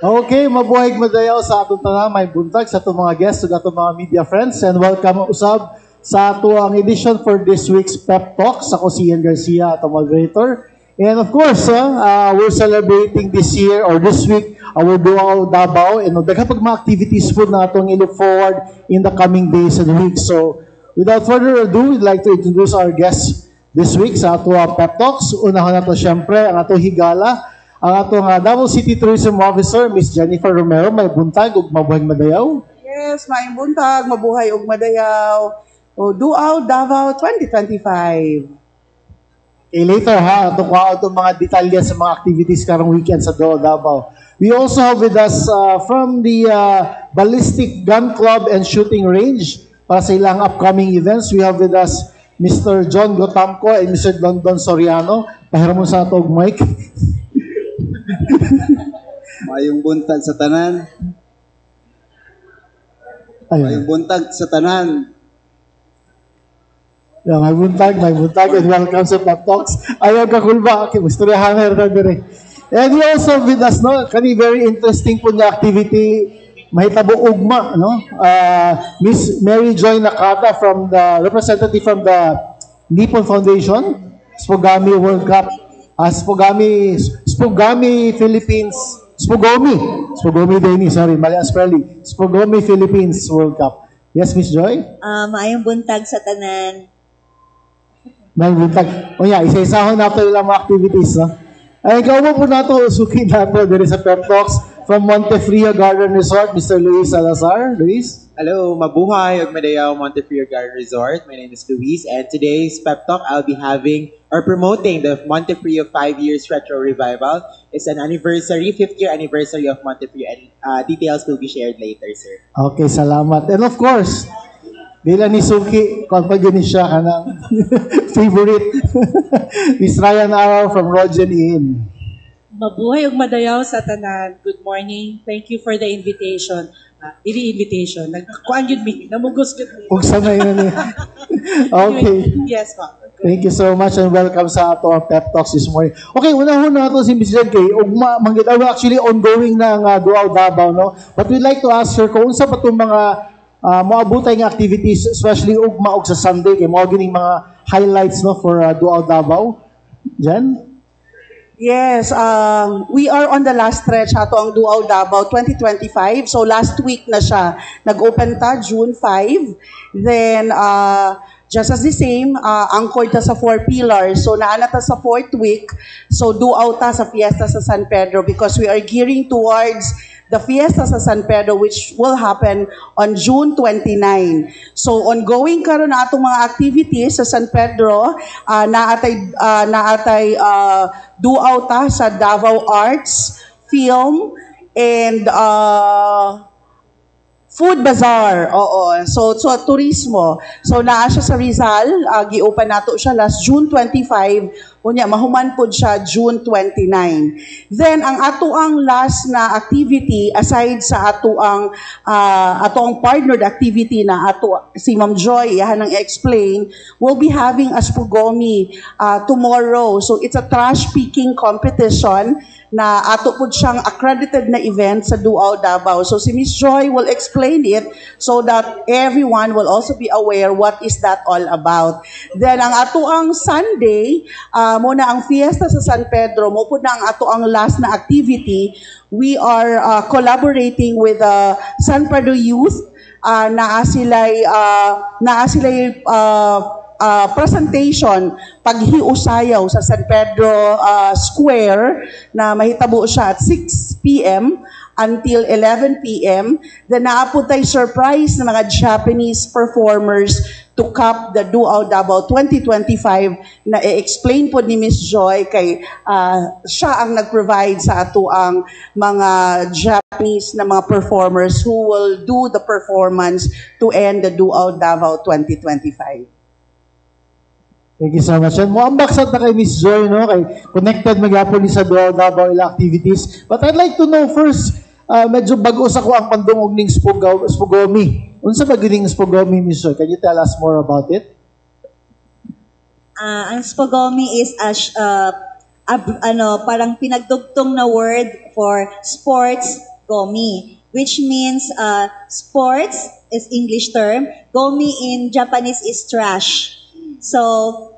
Okay, mabuhay madayaw sa atong tanan, may buntag sa atong mga guests, sa atong mga media friends, and welcome usab sa ato ang edition for this week's Pep Talks. Ako si Ian Garcia, atong moderator. And of course, we're celebrating this year or this week our Dual Davao, and daghang pag mga activities po na atong i-look forward in the coming days and weeks. So, without further ado, we'd like to introduce our guests this week sa ato Pep Talks. Unahon nato siyempre ang ato higala, ang atong Davao City Tourism Officer, Miss Jennifer Romero. May buntag ug mabuhay madayaw. Yes, may buntag, mabuhay ug madayaw. O Dual Davao 2025. Later ha, ito ko itong mga detalye sa mga activities karong weekend sa Dual Davao. We also have with us from the Ballistic Gun Club and Shooting Range para sa ilang upcoming events. We have with us Mr. John Gotamco and Mr. London Soriano. Pahiram mo sa ito mic. Mayong buntag sa tanan. Mayong buntag sa tanan. Yeah, may buntag, and welcome sa Pep Talks. Ayaw ka kulba, okay, istoryahan na rin dire. And we also with us, no, kani very interesting po na activity, mahitabo ugma, no? Miss Mary Joy Nakata from the representative from the Nippon Foundation, Spogami World Cup, Spogami Philippines, Spogomi Deni, sorry, mali ang spelling. Spogomi Philippines World Cup. Yes, Miss Joy? Maayong buntag sa tanan. May buntag. O yeah, isa-isahon nato ilang mga activities, no? Ay, ikaw po nato, suki nato, there is a Pep Talks from Montefrio Garden Resort, Mr. Luis Salazar. Luis? Hello, mabuhay ug madayaw Montefrio Garden Resort. My name is Luis, and today's Pep Talk I'll be having or promoting the Montefrio 5 Years Retro Revival. It's an anniversary, 5th year anniversary of Montefrio, and details will be shared later, sir. Okay, salamat. And of course, dila ni Suki, kung pag yun siya kanang favorite, Miss Ryan Arrow from Rogen Inn. Mabuhay ug madayaw sa tanan. Good morning. Thank you for the invitation. Invitation. Nagkuan yun mi. Namugos yun mi. Kung sanay na niya. Okay. Yes, pa. Thank you so much and welcome sa ato ang Pep Talks this morning. Okay, unahon na ito si Ms. Jen kay ugma, actually ongoing na ang Dual Davao, no? But we'd like to ask her kung unsa pa itong mga moabutay nga activities, especially ugma og sa Sunday, kay mga gining mga highlights, no, for Dual Davao. Jen? Yes, we are on the last stretch ato ang Dual Davao 2025. So last week na siya. Nag-open ta June 5. Then just as the same, anchored ta sa 4 pillars. So naana ta sa 4th week. So duaw ta sa Fiesta sa San Pedro because we are gearing towards the Fiesta sa San Pedro, which will happen on June 29. So ongoing karon na atong mga activities sa San Pedro, naatay duaw ta sa Davao Arts, Film, and Food Bazaar. Oo. So turismo. So naa siya sa Rizal, gi-open nato siya last June 25. Unya mahuman pod siya June 29. Then ang ato ang last na activity aside sa ato ang partnered activity na ato si Ma'am Joy yahan nang explain, we'll be having a Spugomi tomorrow. So it's a trash picking competition na ato po siyang accredited na event sa Dual Davao. So si Miss Joy will explain it so that everyone will also be aware what is that all about. Then ang ato ang Sunday, muna ang Fiesta sa San Pedro, mo po na ang ato ang last na activity. We are collaborating with San Pedro Youth. Naa sila'y presentation paghiusayaw sa San Pedro Square na mahitabo siya at 6 p.m. until 11 p.m. Then naaputay surprise ng mga Japanese performers to cap the Dual Davao 2025 na i-explain po ni Miss Joy kay siya ang nag-provide sa ato ang mga Japanese na mga performers who will do the performance to end the Dual Davao 2025. Thank you so much. And moambak sa kay Miss Joy, no? Kay connected magyapon ni sa Dual Davao ila activities. But I'd like to know first, medyo bago sa ko ang pandungog ning Spugomi. Unsa ba gining Spugomi, Miss Joy? Can you tell us more about it? Ang Spugomi is parang pinagdugtong na word for sports, gomi, which means sports is English term, gomi in Japanese is trash. So,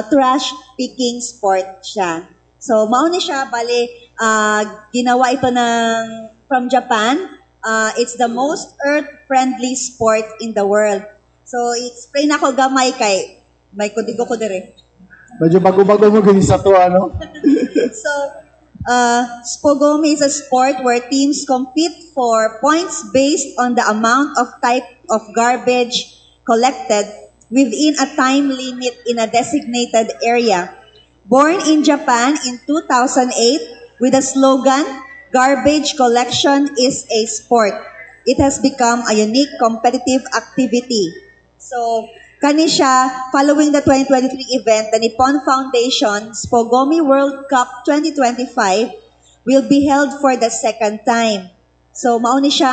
trash picking sport siya. So, mauna siya, bali, ginawa ito from Japan. It's the most earth-friendly sport in the world. So, explain ako gamay kay may kudigo ko dire. Medyo bago-bago mo ganyan sa to, ano? So, Spogomi is a sport where teams compete for points based on the amount of type of garbage collected within a time limit in a designated area. Born in Japan in 2008 with the slogan, "Garbage collection is a sport," it has become a unique competitive activity. So, kani siya, following the 2023 event, the Nippon Foundation Spogomi World Cup 2025 will be held for the second time. So, mauni siya,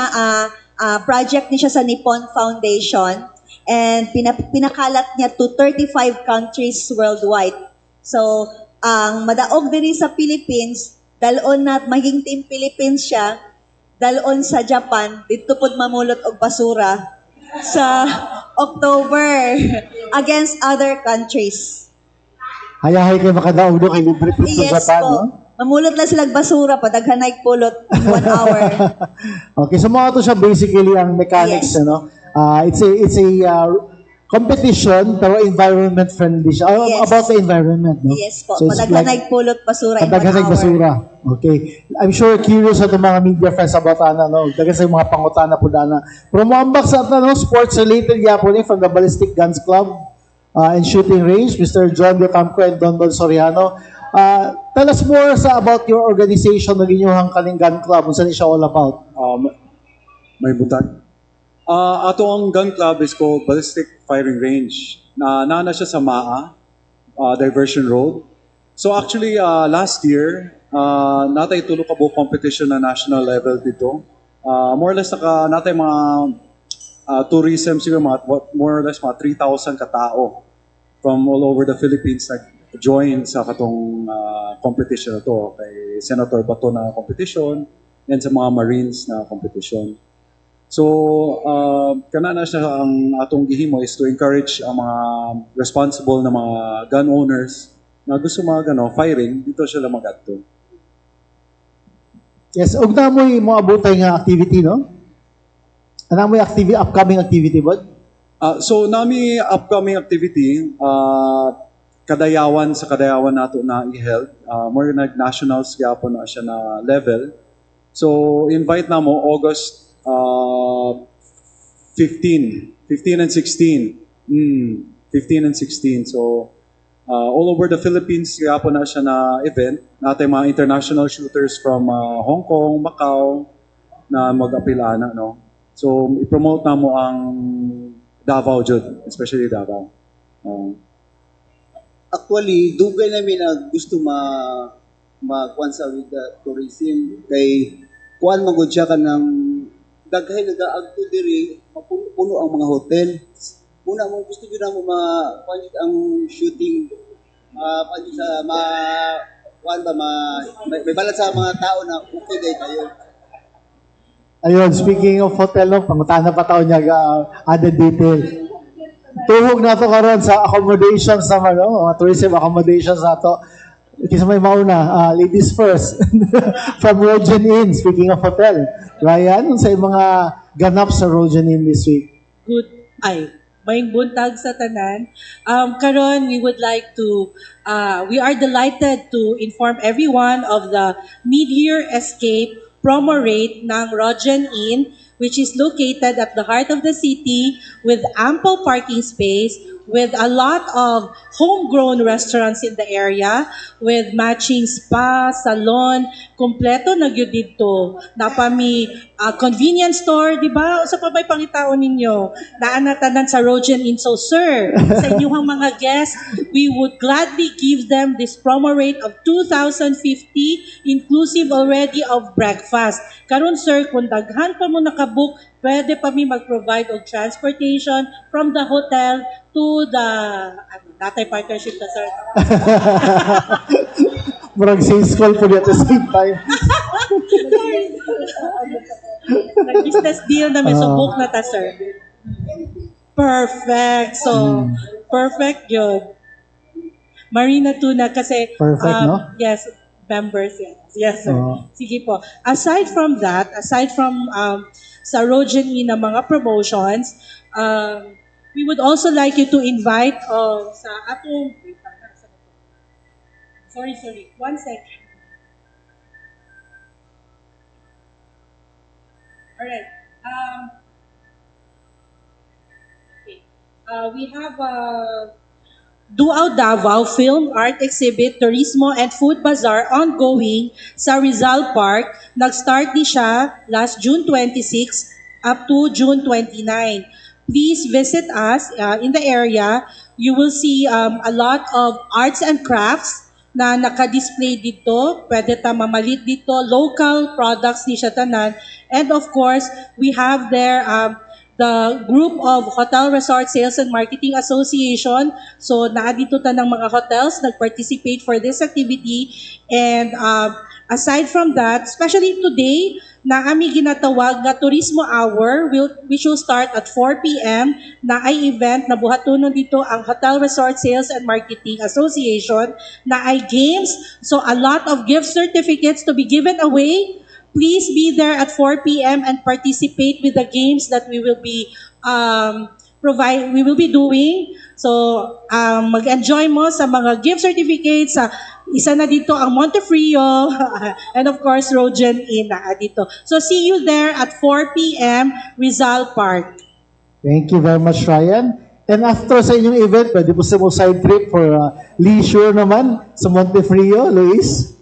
project ni siya sa Nippon Foundation and pinakalat niya to 35 countries worldwide. So, ang madaog diri sa Philippines, dalon na maging Team Philippines siya, dalon sa Japan, dito pod mamulot og basura sa October against other countries. Hayahay kayo makadaog doon kay libre trip sa Yes Japan, po. no? Mamulot lang silang basura pa, daghanay pulot in 1 hour. Okay, so mga to siya basically ang mechanics, Yes. ano? It's a competition pero environment friendly siya. Yes. About the environment, no? Yes po, So it's padaghanay pulot basura in 1 kadaghanay hour. basura. Okay. I'm sure curious sa mga media friends about no? Dagan sa mga pangutana po dana. Pero moambak sa sports related yapon from the Ballistic Guns Club and Shooting Range, Mr. John De Campo and Don Soriano. Tell us more about your organization ng inyong kaning gun club. Unsa ni siya all about? May butag. Ato ang gun club is called Ballistic Firing Range. Nana siya sa MAA, Diversion Road. So actually, last year, natay tulo ka buong competition na national level dito. More or less, natay mga tourism, siguro more or less mga 3,000 katao from all over the Philippines nag-join sa katong competition na to. Kay Senator Bato na competition, and sa mga Marines na competition. So, kana na siya ang atong gihimo is to encourage ang mga responsible na mga gun owners na gusto firing, dito sila mag-adto. Yes, ug na mo'y mga abutay nga activity, no? Ano mo'y upcoming activity, bud? So, nami upcoming activity, kadayawan nato na i-held. More nationals gyapon na siya na level. So, invite na mo August 15 and 16. 15 and 16. So, all over the Philippines, gyapon na siya na event. Natay mga international shooters from Hong Kong, Macau, na mag-apilana, no? So, i-promote na mo ang Davao jud, especially Davao. Actually, dugay namin na gusto kuan sa with the tourism kay kuan magud siya kanang daghay nagaagto diri mapuno ang mga hotel. Una mo gusto gyud mo kuan ang shooting pwede sa may balat sa mga tao na okay day kayo. Ayun, speaking of hotel, no, pangutana pa taon niya added detail. Tuhog na to karon sa accommodations sa mga tourism accommodations na to. Kisa may mauna, ladies first. From Rojan Inn, speaking of hotel. Ryan, sa mga ganap sa Rojan Inn this week? Good. Maing buntag sa tanan. Karon, we would like to, we are delighted to inform everyone of the mid-year escape promo rate ng Rojan Inn, which is located at the heart of the city with ample parking space, with a lot of homegrown restaurants in the area, with matching spa, salon, kompleto na gyud dito. Napami convenience store, di ba? Sa pa may pangitaon ninyo, naanatanan sa Rojan Inn. So sir, sa inyong mga guests, we would gladly give them this promo rate of 2,050 inclusive already of breakfast. Karon sir, kung daghan pa mo nakabook, pwede pa mi mag-provide of transportation from the hotel to the natay partnership na sir. Murag sales call po at the same time. Nag-business deal na may subok na ta, sir. Perfect. So, perfect yun. Marina Tuna kasi... Perfect, no? Yes, members. Yes, yes sir. Oo. Sige po. Aside from that, aside from sa Rogeny na mga promotions, we would also like you to invite sa atong... Sorry. 1 second. Alright. Okay. We have Duao Davao Film Art Exhibit, Turismo and Food Bazaar ongoing sa Rizal Park. Nag-start di siya last June 26 up to June 29. Please visit us in the area. You will see a lot of arts and crafts na naka-display dito. Pwede ta mamalit dito. Local products ni siya tanan. And of course, we have there the group of Hotel Resort Sales and Marketing Association. So, naadito ta ng mga hotels nag-participate for this activity. And aside from that, especially today, na kami ginatawag na Turismo Hour, which will start at 4 p.m. na ay event na buhatunon dito ang Hotel Resort Sales and Marketing Association na ay games. So, a lot of gift certificates to be given away. Please be there at 4 p.m. and participate with the games that we will be doing. So, mag-enjoy mo sa mga gift certificates. Isa na dito ang Montefrio and of course, Rogeny na dito. So, see you there at 4 p.m. Rizal Park. Thank you very much, Ryan. And after sa inyong event, pwede po sa mo side trip for leisure naman sa Montefrio, Luis.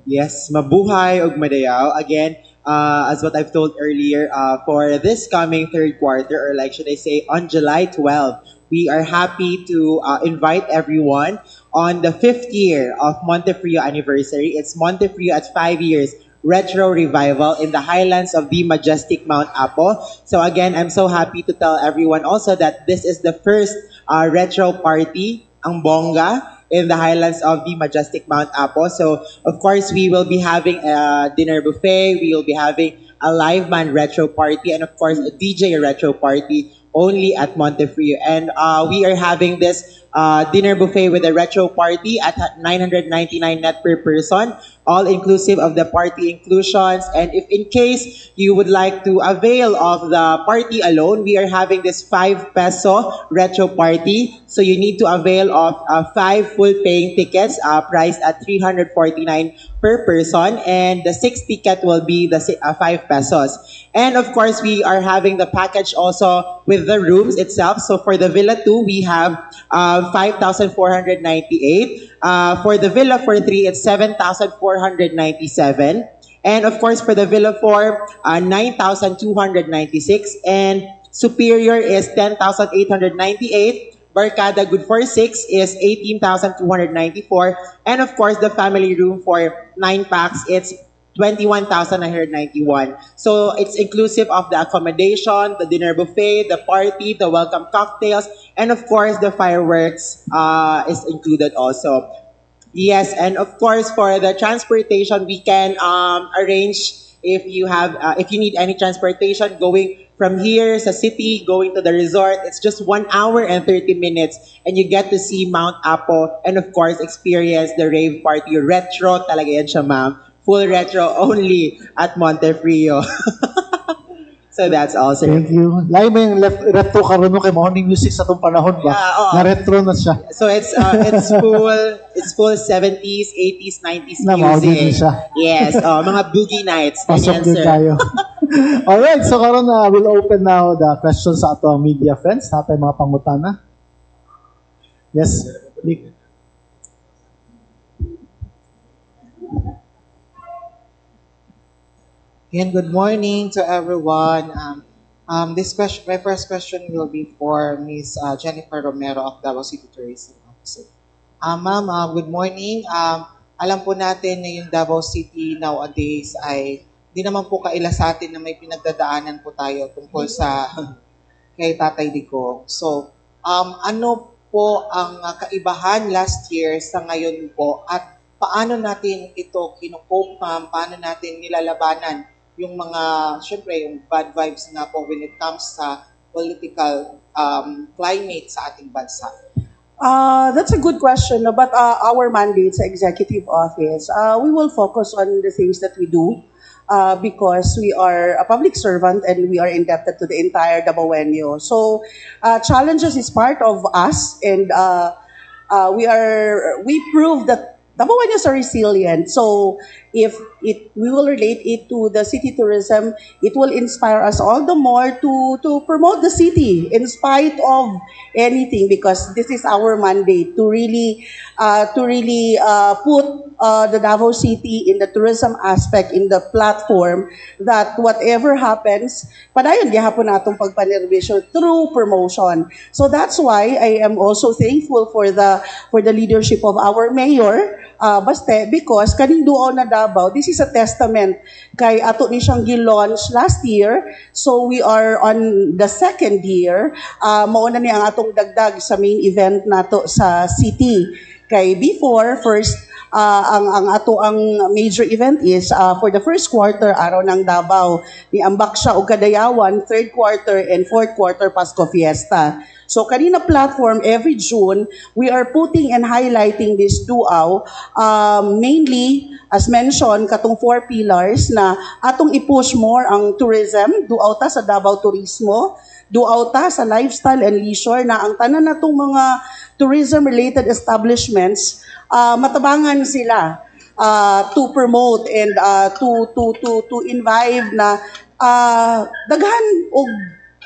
Yes, mabuhay og madayaw. Again, as what I've told earlier, for this coming third quarter, or like should I say, on July 12, we are happy to invite everyone on the 5th year of Montefrio anniversary. It's Montefrio at 5 years retro revival in the highlands of the majestic Mount Apo. So again, I'm so happy to tell everyone also that this is the first retro party, ang bongga, in the highlands of the majestic Mount Apo. So, of course, we will be having a dinner buffet. We will be having a live band retro party, and of course, a DJ retro party only at Montefrio. And we are having this dinner buffet with a retro party at 999 net per person, all inclusive of the party inclusions. And if in case you would like to avail of the party alone, we are having this 5 peso retro party. So you need to avail of 5 full paying tickets priced at 349 per person, and the 6th ticket will be the 5 pesos. And of course, we are having the package also with the rooms itself. So for the Villa 2, we have 5,498. For the Villa for 3, it's 7,497. And of course, for the Villa 4, 9,296. And Superior is 10,898. Barkada Good for 6 is 18,294. And of course, the family room for 9 packs, it's 21,991. So it's inclusive of the accommodation, the dinner buffet, the party, the welcome cocktails, and of course, the fireworks is included also. Yes, and of course, for the transportation, we can arrange if you need any transportation going from here sa city, going to the resort. It's just 1 hour and 30 minutes, and you get to see Mount Apo, and of course, experience the rave party. Retro talaga yan siya, ma'am. Full retro only at Montefrio. So that's all, sir. Thank you. Layo mo yung retro karon mo kay morning music sa itong panahon ba? Yeah, oo. Na retro na siya. So it's full 70s, 80s, 90s Na maudit din music. siya. Yes, mga boogie nights. Pasok Ganyan, din sir. tayo. Alright, so karon we'll open now the questions sa ato media friends. Natay mga pangutana. Yes, Nick. Again, good morning to everyone. My first question will be for Miss Jennifer Romero of Davao City Tourism Office. Ma'am, good morning. Alam po natin na yung Davao City nowadays ay di naman po kaila sa atin na may pinagdadaanan po tayo tungkol sa kay Tatay Digong. So, ano po ang kaibahan last year sa ngayon po, at paano natin ito kinukope, ma'am? Paano natin nilalabanan yung mga, syempre, yung bad vibes na po when it comes sa political climate sa ating bansa? That's a good question, no? But our mandate sa executive office, we will focus on the things that we do because we are a public servant and we are indebted to the entire Dabawenyo. So challenges is part of us, and we prove that Dabawenyos are resilient. So if we will relate it to the city tourism, it will inspire us all the more to promote the city in spite of anything, because this is our mandate to really put the Davao City in the tourism aspect, in the platform, that whatever happens, padayon gihapon natong pagpanerbisyo through promotion. So that's why I am also thankful for the leadership of our mayor, Baste, because kaning duo na Davao, this is a testament kay ato ni siyang gi-launch last year. So we are on the second year. Mauna ni ang atong dagdag sa main event nato sa city. Kay before, first, ang ato ang major event is for the first quarter, araw ng Davao. Niambak siya og Kadayawan, third quarter and fourth quarter Pasko Fiesta. So kanina platform, every June, we are putting and highlighting this duaw, mainly, as mentioned, katong 4 pillars na atong i-push more ang tourism, duaw ta sa Davao Turismo, duaw ta sa lifestyle and leisure, na ang tanan natong mga tourism-related establishments, matabangan sila to promote and to invite na daghan og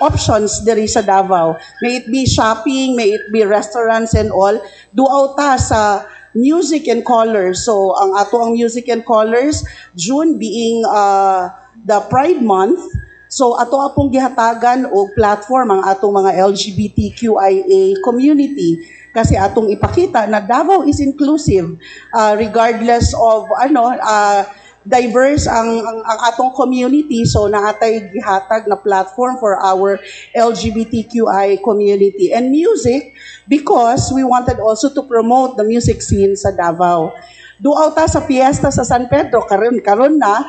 options diri sa Davao. May it be shopping, may it be restaurants and all. Duaw ta sa music and colors. So ang ato ang music and colors, June being the Pride Month. So ato apong gihatagan og platform ang atong mga LGBTQIA community, kasi atong ipakita na Davao is inclusive regardless of diverse ang atong community. So naatay gihatag na platform for our LGBTQI community. And music, because we wanted also to promote the music scene sa Davao. Duaw ta sa piyesta sa San Pedro, karon na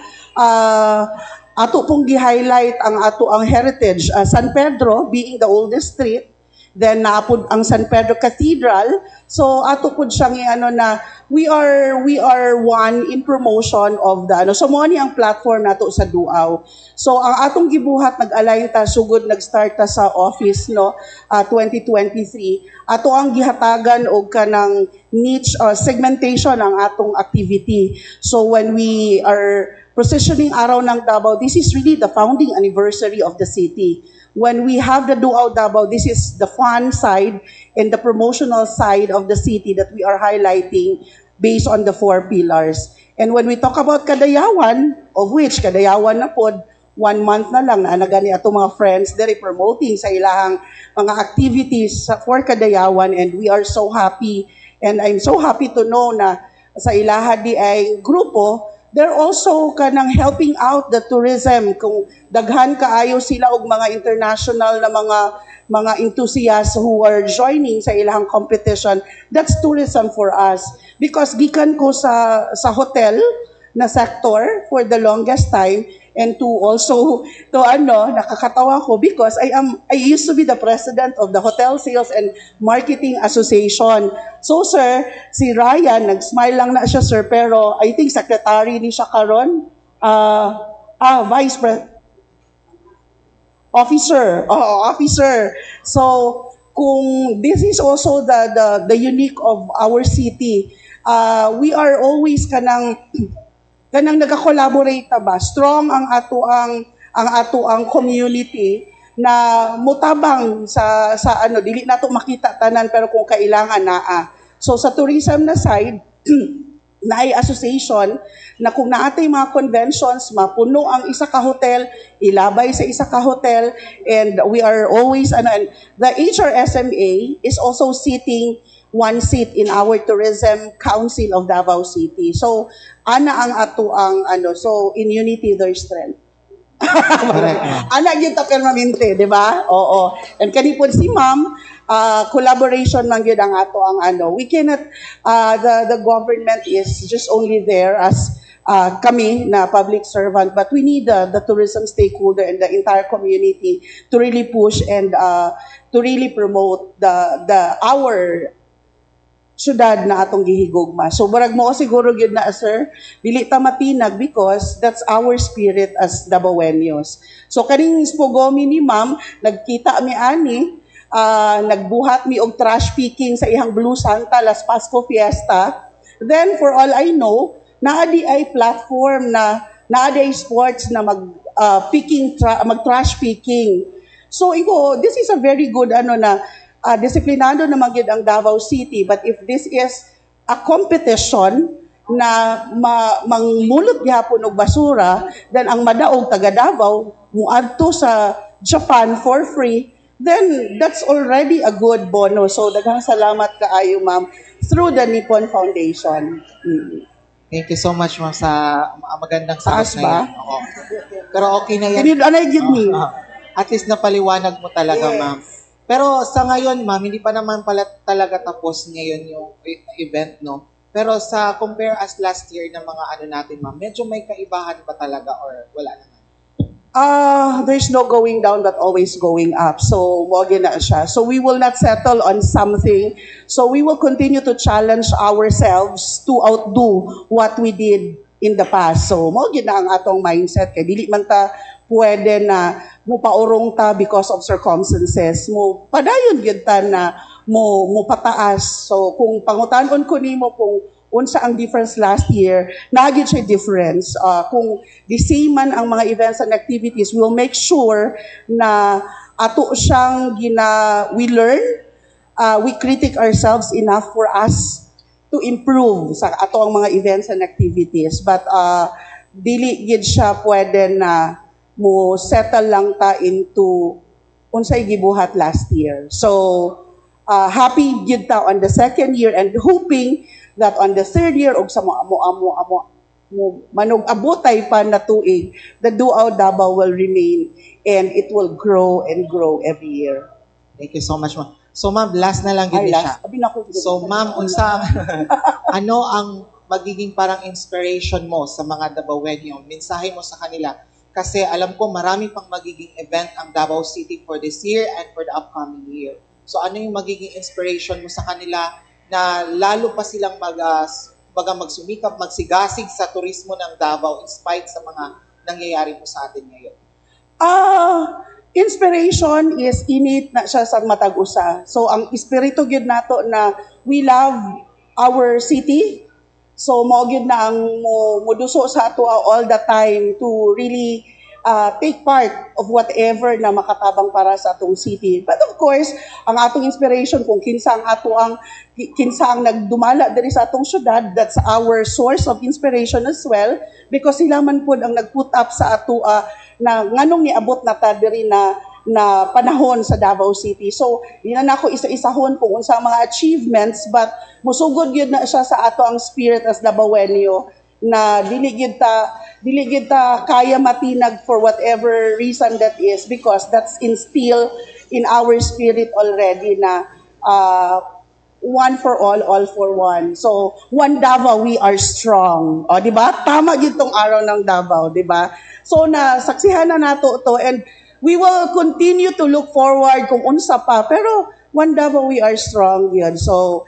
ato pong gi-highlight ang ato ang heritage. San Pedro being the oldest street, then naapod ang San Pedro Cathedral. So ato pud siyang na we are one in promotion of the so mo ni ang platform nato sa duaw. So ang atong gibuhat, nag-alay ta sugod nag-start ta sa office 2023. Ato ang gihatagan og kanang niche segmentation ang atong activity. So when we are positioning Araw ng Davao, this is really the founding anniversary of the city. When we have the Duaw Davao, this is the fun side and the promotional side of the city that we are highlighting based on the 4 pillars. And when we talk about Kadayawan, of which Kadayawan na pod, 1 month na lang na nagani ato mga friends dere promoting sa ilahang mga activities for Kadayawan, and we are so happy, and I'm so happy to know na sa ilaha di ay grupo, they're also kanang helping out the tourism. Kung daghan kaayo sila og mga international na mga enthusiasts who are joining sa ilahang competition, that's tourism for us. Because gikan ko sa hotel na sector for the longest time, and to also nakakatawa ko because I used to be the president of the Hotel Sales and Marketing Association. So sir, si Ryan, nag-smile lang na siya sir, pero I think secretary ni siya karon. Vice President. Officer. So kung this is also the unique of our city, we are always kanang nagka-collaborate ba, strong ang ato ang community na mutabang sa dili nato makita tanan, pero kung kailangan naa. So sa tourism na side, naay association na kung naatay mga conventions, mapuno ang isa ka hotel, ilabay sa isa ka hotel, and we are always and the HRSMA is also sitting 1 seat in our Tourism Council of Davao City. So ana ang ato ang so in unity there's strength. Correct. Anak yun ta permanente, di ba? Oo. And kanipon si ma'am, collaboration man yun ang ato ang ano. We cannot, the government is just only there as kami na public servant, but we need the tourism stakeholder and the entire community to really push and to really promote our syudad na atong gihigugma. So barag mo siguro gyud na sir, dili ta matinag because that's our spirit as Dabaweños. So kaning spogomi ni ma'am, nagkita mi ani, nagbuhat mi og trash picking sa ihang Blue Santa Las Pasco Fiesta. Then for all I know, naa di ay platform na naa di ay sports na mag trash picking. So this is a very good disiplinado naman yun ang Davao City, but if this is a competition na mangmulot gyapon og basura, then ang madaog taga Davao muadto sa Japan for free, then that's already a good bonus. So daghang salamat kaayo ma'am through the Nippon Foundation. Thank you so much, ma'am, sa magandang Taas sagot na ba? yan. Oo. Pero okay na yan. Kanino anay gyud ni? At least napaliwanag mo talaga, ma'am. Pero sa ngayon, ma'am, hindi pa naman pala talaga tapos ngayon yung event, no? Pero sa compare as last year ng mga ano natin, ma'am, medyo may kaibahan ba talaga or wala naman? There's no going down but always going up. So, mo na siya. So, we will not settle on something. So, we will continue to challenge ourselves to outdo what we did in the past. So, mo na ang atong mindset. Kaya dili man ta pwede na mo paurong ta because of circumstances. Mo padayon gyud ta na mo pataas. So, kung pangutanon ko nimo kung unsa ang difference last year, naagid siya difference. Kung the same man ang mga events and activities, we'll make sure na ato siyang we learn, we critique ourselves enough for us to improve sa ato ang mga events and activities. But dili gid siya pwede na mo settle lang ta into unsay gibuhat last year. So, happy gid ta on the second year and hoping that on the third year og sa mo manug-abotay pa na tuig, the Duao Davao will remain and it will grow and grow every year. Thank you so much, ma'am. So, ma'am, last na lang gid Ay, siya. last. Abi na ko. So, ma'am, unsa ano ang magiging parang inspiration mo sa mga Dabaweño? Mensahe mo sa kanila? Kasi alam ko marami pang magiging event ang Davao City for this year and for the upcoming year. So ano yung magiging inspiration mo sa kanila na lalo pa silang magsumikap, magsigasig sa turismo ng Davao in spite sa mga nangyayari po sa atin ngayon? Inspiration is innate na siya sa matag usa. So ang espiritu gyud nato na we love our city. So, mo gyud na ang moduso sa ato all the time to really take part of whatever na makatabang para sa atong city. But of course, ang atong inspiration kung kinsa ang nagdumala diri sa atong syudad, that's our source of inspiration as well because sila man pud ang nag-put up sa ato na nganong niabot na ta diri na panahon sa Davao City. So, di na ako isa-isahon kung unsa ang mga achievements, but musugod yun na siya sa ato ang spirit as Dabaweño na dili gyud ta kaya matinag for whatever reason that is because that's instilled in our spirit already na one for all for one. So, one Davao, we are strong. O, di ba? Tama gyud tong araw ng Davao, di ba? So, nasaksihan na nato to and we will continue to look forward kung unsa pa. Pero, one Davao, we are strong yun. So,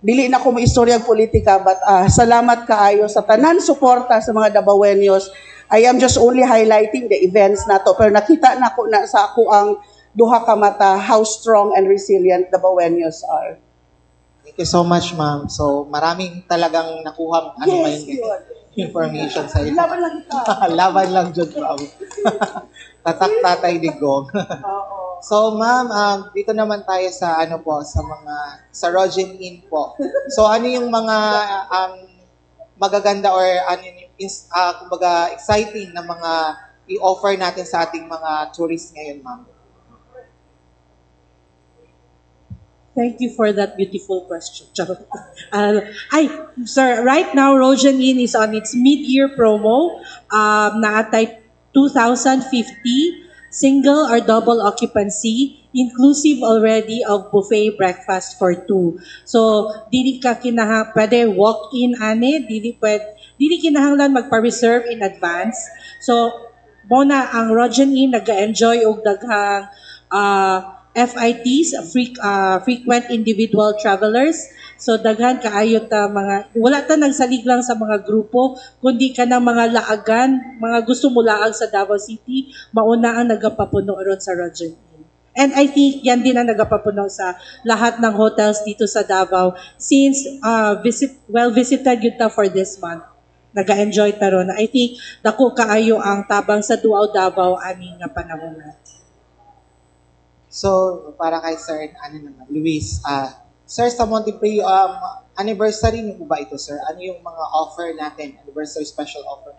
dili na ko maistorya politika, but salamat kaayo sa tanan suporta sa mga Dabaweños. I am just only highlighting the events na to. Pero nakita na ko na sa ako ang duha ka mata how strong and resilient Dabaweños are. Thank you so mumuch, ma'am. So, maraming talagang nakuha information sa iyo. Laban lang ito. Laban lang dyan, ma'am. Tatak tatay digong. So, ma'am, dito naman tayo sa sa Rogen Inn po. So, ano yung mga magaganda or kumbaga exciting na mga i-offer natin sa ating mga tourists ngayon, ma'am? Thank you for that beautiful question. Hi, sir. Right now, Rogen Inn is on its mid-year promo. Naatay 2,050, single or double occupancy, inclusive already of buffet breakfast for two. So, dili ka pwede walk-in ane, dili kinahanglan magpa-reserve in advance. So, muna ang Rogen Inn nag-enjoy og daghang FITs, frequent individual travelers. So daghan kaayo ta mga wala ta nagsalig lang sa mga grupo kundi ka ng mga laagan, mga gusto mo laag sa Davao City, mauna ang nagapapuno ron sa Rogen Inn. And I think yan din ang nagapapuno sa lahat ng hotels dito sa Davao since well visited yun ta for this month. Naga-enjoy ta ron. I think dako kaayo ang tabang sa Duaw Davao ani nga panahon. So, para kay Sir, Luis, Sir, sa Monteprio, anniversary niyo po ba ito, Sir? Ano yung mga offer natin? Anniversary special offer?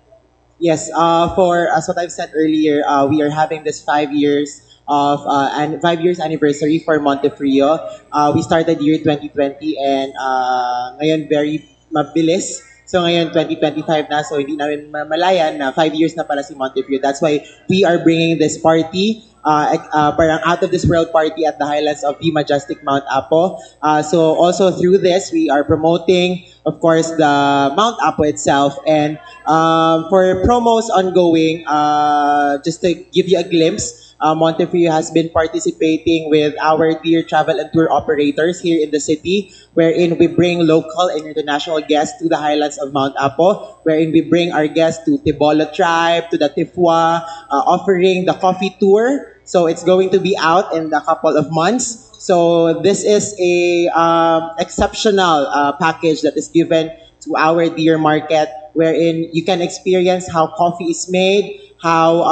Yes, as what I've said earlier, we are having this 5 years of and 5 years anniversary for Montefrio. We started year 2020 and ngayon very mabilis. So ngayon 2025 na, so hindi namin malayan na 5 years na pala si Montefrio. That's why we are bringing this party, parang out of this world party at the highlands of the majestic Mount Apo. So also through this, we are promoting, of course, the Mount Apo itself. And for promos ongoing, just to give you a glimpse, Montefrio has been participating with our dear travel and tour operators here in the city, wherein we bring local and international guests to the highlands of Mount Apo, wherein we bring our guests to Tibolo Tribe, to the Tifwa, offering the coffee tour. So it's going to be out in a couple of months. So this is a exceptional package that is given to our dear market, wherein you can experience how coffee is made, how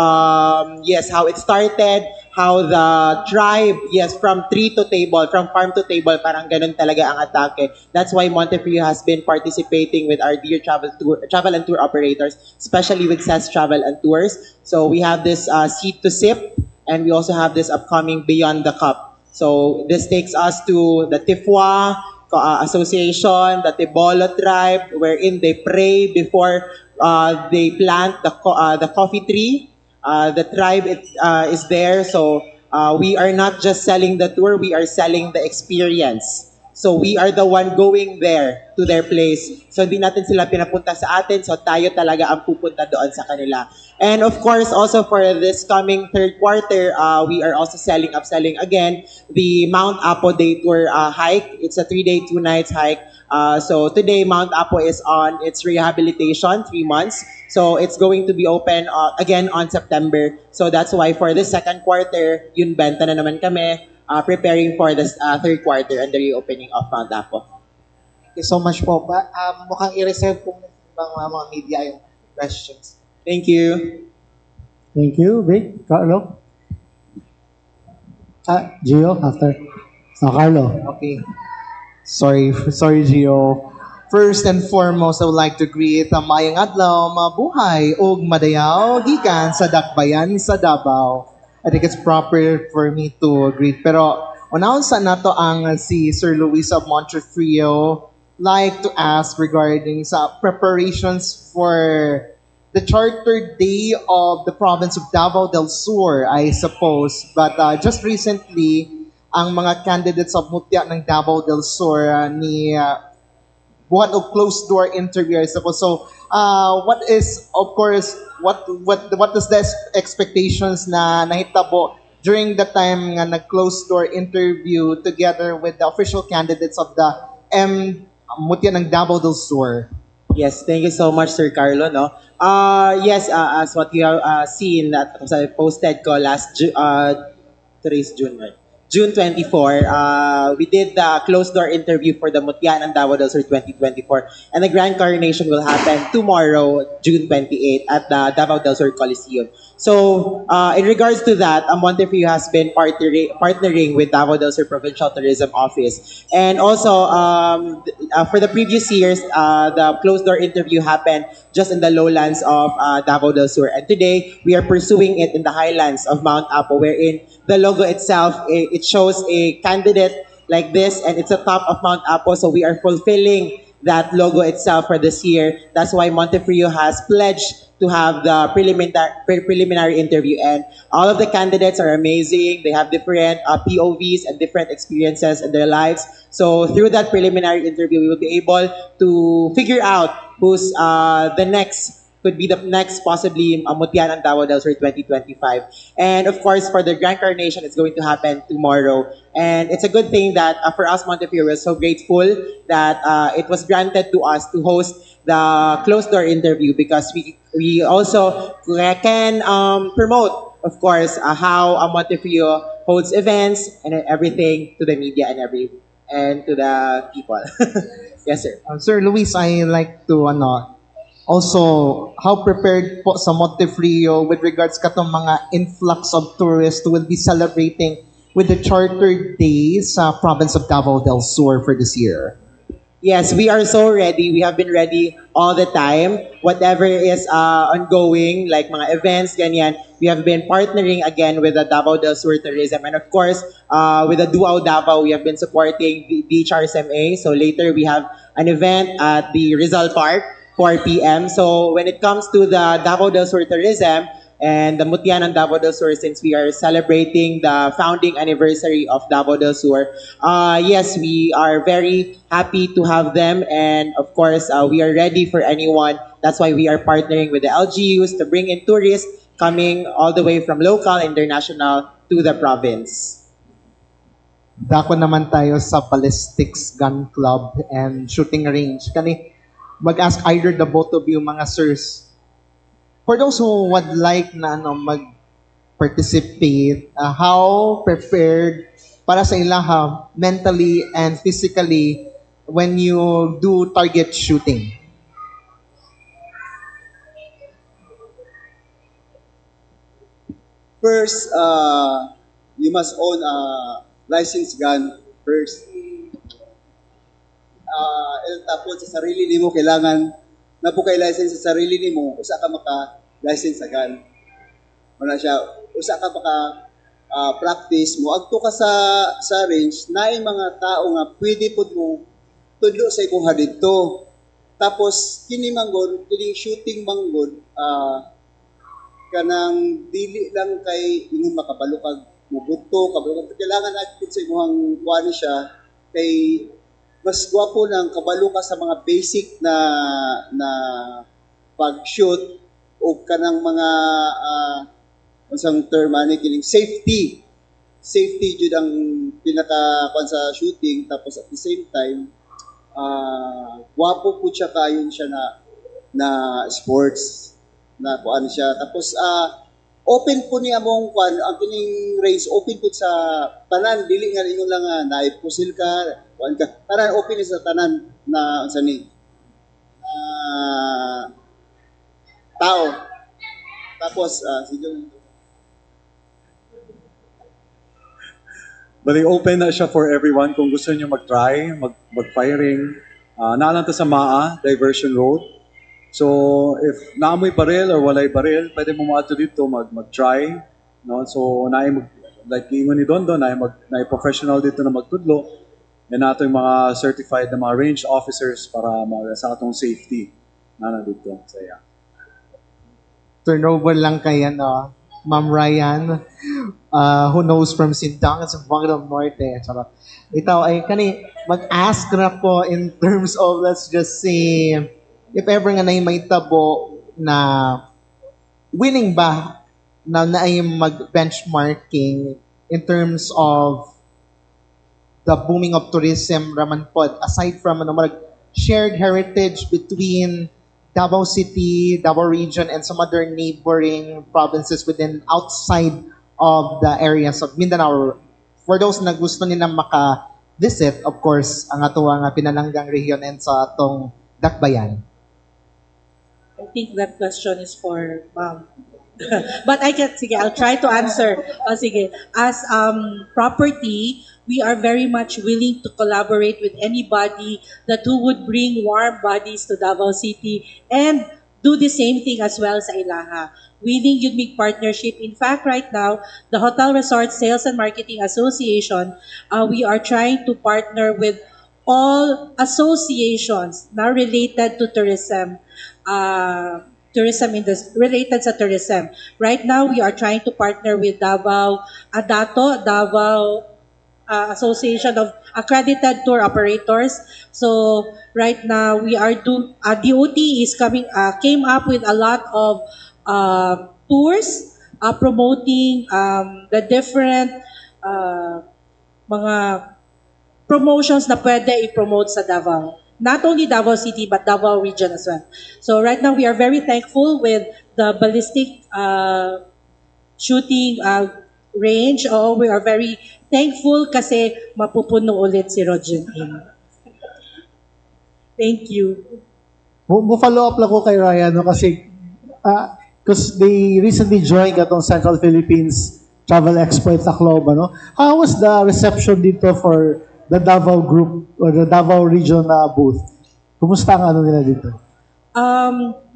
how it started, how the tribe, from tree to table, from farm to table, parang ganun talaga ang atake. That's why Montefrio has been participating with our dear travel and tour operators, especially with CES Travel and Tours. So we have this Seat to Sip, and we also have this upcoming Beyond the Cup. So this takes us to the Tifwa Association, the Tibolo tribe, wherein they pray before they plant the coffee tree. The tribe is there, so we are not just selling the tour, we are selling the experience. So we are the one going there to their place. So hindi natin sila pinapunta sa atin, so tayo talaga ang pupunta doon sa kanila. And of course, also for this coming third quarter, we are also upselling again the Mount Apo Day Tour hike. It's a 3-day, 2 nights hike. So today, Mount Apo is on its rehabilitation, 3 months. So it's going to be open again on September. So that's why for this second quarter, yun benta na naman kami, preparing for this third quarter and the reopening of Mount Apo. Thank you so much po. Mukhang i-reserve po ng mga media yung questions. Thank you. Thank you, Vic. Carlo? Gio, after. Carlo. Okay. Sorry, Gio. First and foremost, I would like to greet Mayang Adlaw, Mabuhay, ug Madayaw, gikan sa Dakbayan sa Davao. I think it's proper for me to greet. Pero, unahon sa nato ang si Sir Luis of Montefrio, like to ask regarding sa preparations for the Charter Day of the province of Davao del Sur, I suppose. But just recently, ang mga candidates of Mutya ng Davao del Sur ni buhat og closed door interview, I suppose. So, what is, of course, what is the expectations na nahitabo during the time nga nag-closed door interview together with the official candidates of the Mutya ng Davao del Sur? Yes, thank you so much, Sir Carlo. No, as what you have seen that I posted ko last today's June, right? June 24, we did the closed door interview for the Mutya ng Davao del Sur 2024, and the grand coronation will happen tomorrow, June 28, at the Davao del Sur Coliseum. So, in regards to that, Montefrio has been partnering with Davao del Sur Provincial Tourism Office. And also, for the previous years, the closed door interview happened just in the lowlands of Davao del Sur. And today, we are pursuing it in the highlands of Mount Apo, wherein the logo itself, it shows a candidate like this, and it's a top of Mount Apo. So we are fulfilling that logo itself for this year. That's why Montefrio has pledged to have the preliminary interview. And all of the candidates are amazing. They have different POVs and different experiences in their lives. So through that preliminary interview, we will be able to figure out who's the next could be the next possibly Mutian and Davao del Sur 2025. And of course, for the Grand Coronation, it's going to happen tomorrow. And it's a good thing that for us, Montefiore, we're so grateful that it was granted to us to host the closed door interview because we also can promote, of course, how Montefiore holds events and everything to the media and to the people. Yes, sir. Sir Luis, I like to also, how prepared po sa Montefrio with regards ka tong mga influx of tourists who will be celebrating with the Charter Days sa province of Davao del Sur for this year? Yes, we are so ready. We have been ready all the time. Whatever is ongoing, like mga events, ganyan, we have been partnering again with the Davao del Sur Tourism. And of course, with the Duao Davao, we have been supporting the DHRSMA. So later we have an event at the Rizal Park, 4 p.m. So when it comes to the Davao del Sur Tourism and the Mutian and Davao del Sur, since we are celebrating the founding anniversary of Davao del Sur, yes, we are very happy to have them. And of course, we are ready for anyone. That's why we are partnering with the LGUs to bring in tourists coming all the way from local, international to the province. Dako naman tayo sa Ballistics Gun Club and Shooting Range. Mag-ask either the both of you, mga sirs, for those who would like na mag-participate, how prepared para sa ilaha mentally and physically when you do target shooting? First, you must own a licensed gun first. Tapos sa sarili nimo kailangan na po kay license sa sarili nimo usa ka maka-license sa gun. Wala siya usa ka maka practice mo adto ka sa range naay mga tao nga pwede pud mo tudlo sa imong didto. Tapos kini manggod kining shooting manggod kanang dili lang kay imong makabalo kag mubuto kabalo kailangan adto sa imong kuan siya kay mas gwapo ng kabalo ka sa mga basic na pag-shoot o kanang mga unsang term ani kining safety jud ang pinaka kuan sa shooting. Tapos at the same time gwapo po siya kayon siya na sports na kuan siya. Tapos open po ni among kuan ang kining race open po sa tanan dili nga ingon lang naipusil ka kuan ka tanan open sa tanan na unsa ni tao. Tapos sige Bali, open na siya for everyone kung gusto niyo mag-try, mag-firing. Naalang ta sa MAA, Diversion Road. So, if naamoy baril or walay baril, pwede mo maato dito mag-try. No? So, like ingon ni Dondo, naay professional dito na magtudlo. And nato yung mga certified na mga range officers para sa atong safety. Na dito. So, yeah. Turnover lang kaya, Ma'am Ryan, who knows from Sindang at Zamboanga del Norte. Charot. Ikaw ay mag-ask na po in terms of, let's just say, if ever nga na may tabo na winning ba na ay mag-benchmarking in terms of the booming of tourism raman pod, aside from shared heritage between Davao City, Davao region, and some other neighboring provinces within outside of the areas of Mindanao. For those na gusto nila maka-visit, of course, ang ato nga pinalanggang region and sa atong Dakbayan. I think that question is for Ma'am. But I'll try to answer. As property, we are very much willing to collaborate with anybody who would bring warm bodies to Davao City and do the same thing as well sa Ilaha. Willing yun make partnership. In fact, right now, the Hotel Resort Sales and Marketing Association, we are trying to partner with all associations now related to tourism. tourism industry, related sa tourism. Right now, we are trying to partner with Davao Adato, Davao Association of Accredited Tour Operators. So right now, we are DOT is came up with a lot of tours promoting the different mga promotions na pwede i-promote sa Davao. Not only Davao City, but Davao region as well. So right now, we are very thankful with the ballistic shooting range. Oh, we are very thankful kasi mapupuno ulit si Roger Inn. Thank you. Follow up lang ko kay Ryan no, kasi because they recently joined katong Central Philippines Travel Expo at Tacloban. No? How was the reception dito for the Davao group or the Davao region booth? Kumusta ang ano nila dito?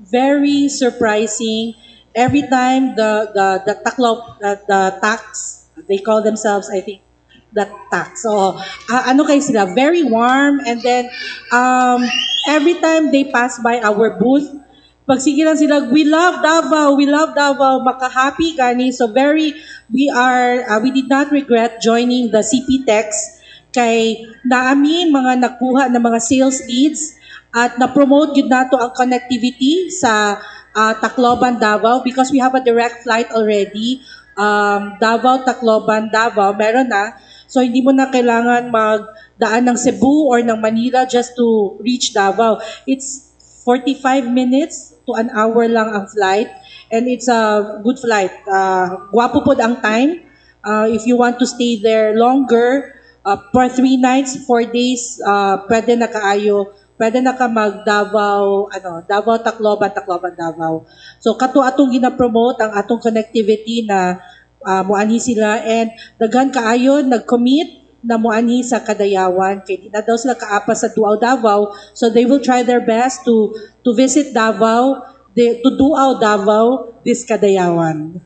Very surprising. Every time the tax, they call themselves, I think, the tax. So, ano kayo sila? Very warm. And then, every time they pass by our booth, pagsigilan sila, we love Davao, maka-happy gani. So, we did not regret joining the CP Tex kay naamin mga nakuha na mga sales leads at na-promote yun nato ang connectivity sa Tacloban, Davao because we have a direct flight already. Davao, Tacloban, Davao, meron na. So hindi mo na kailangan magdaan ng Cebu or ng Manila just to reach Davao. It's 45 minutes to an hour lang ang flight and it's a good flight. Gwapo po ang time. If you want to stay there longer, for 3 nights, 4 days, pwede na ka mag-Davao, Davao, Tacloban, Davao. So, atong gina-promote ang atong connectivity na muanhi sila and daghan kaayo nag-commit na muanhi sa Kadayawan. Kaya di na daw sila kaapa sa Duao, Davao. So, they will try their best to visit Davao, to Duao, Davao, this Kadayawan.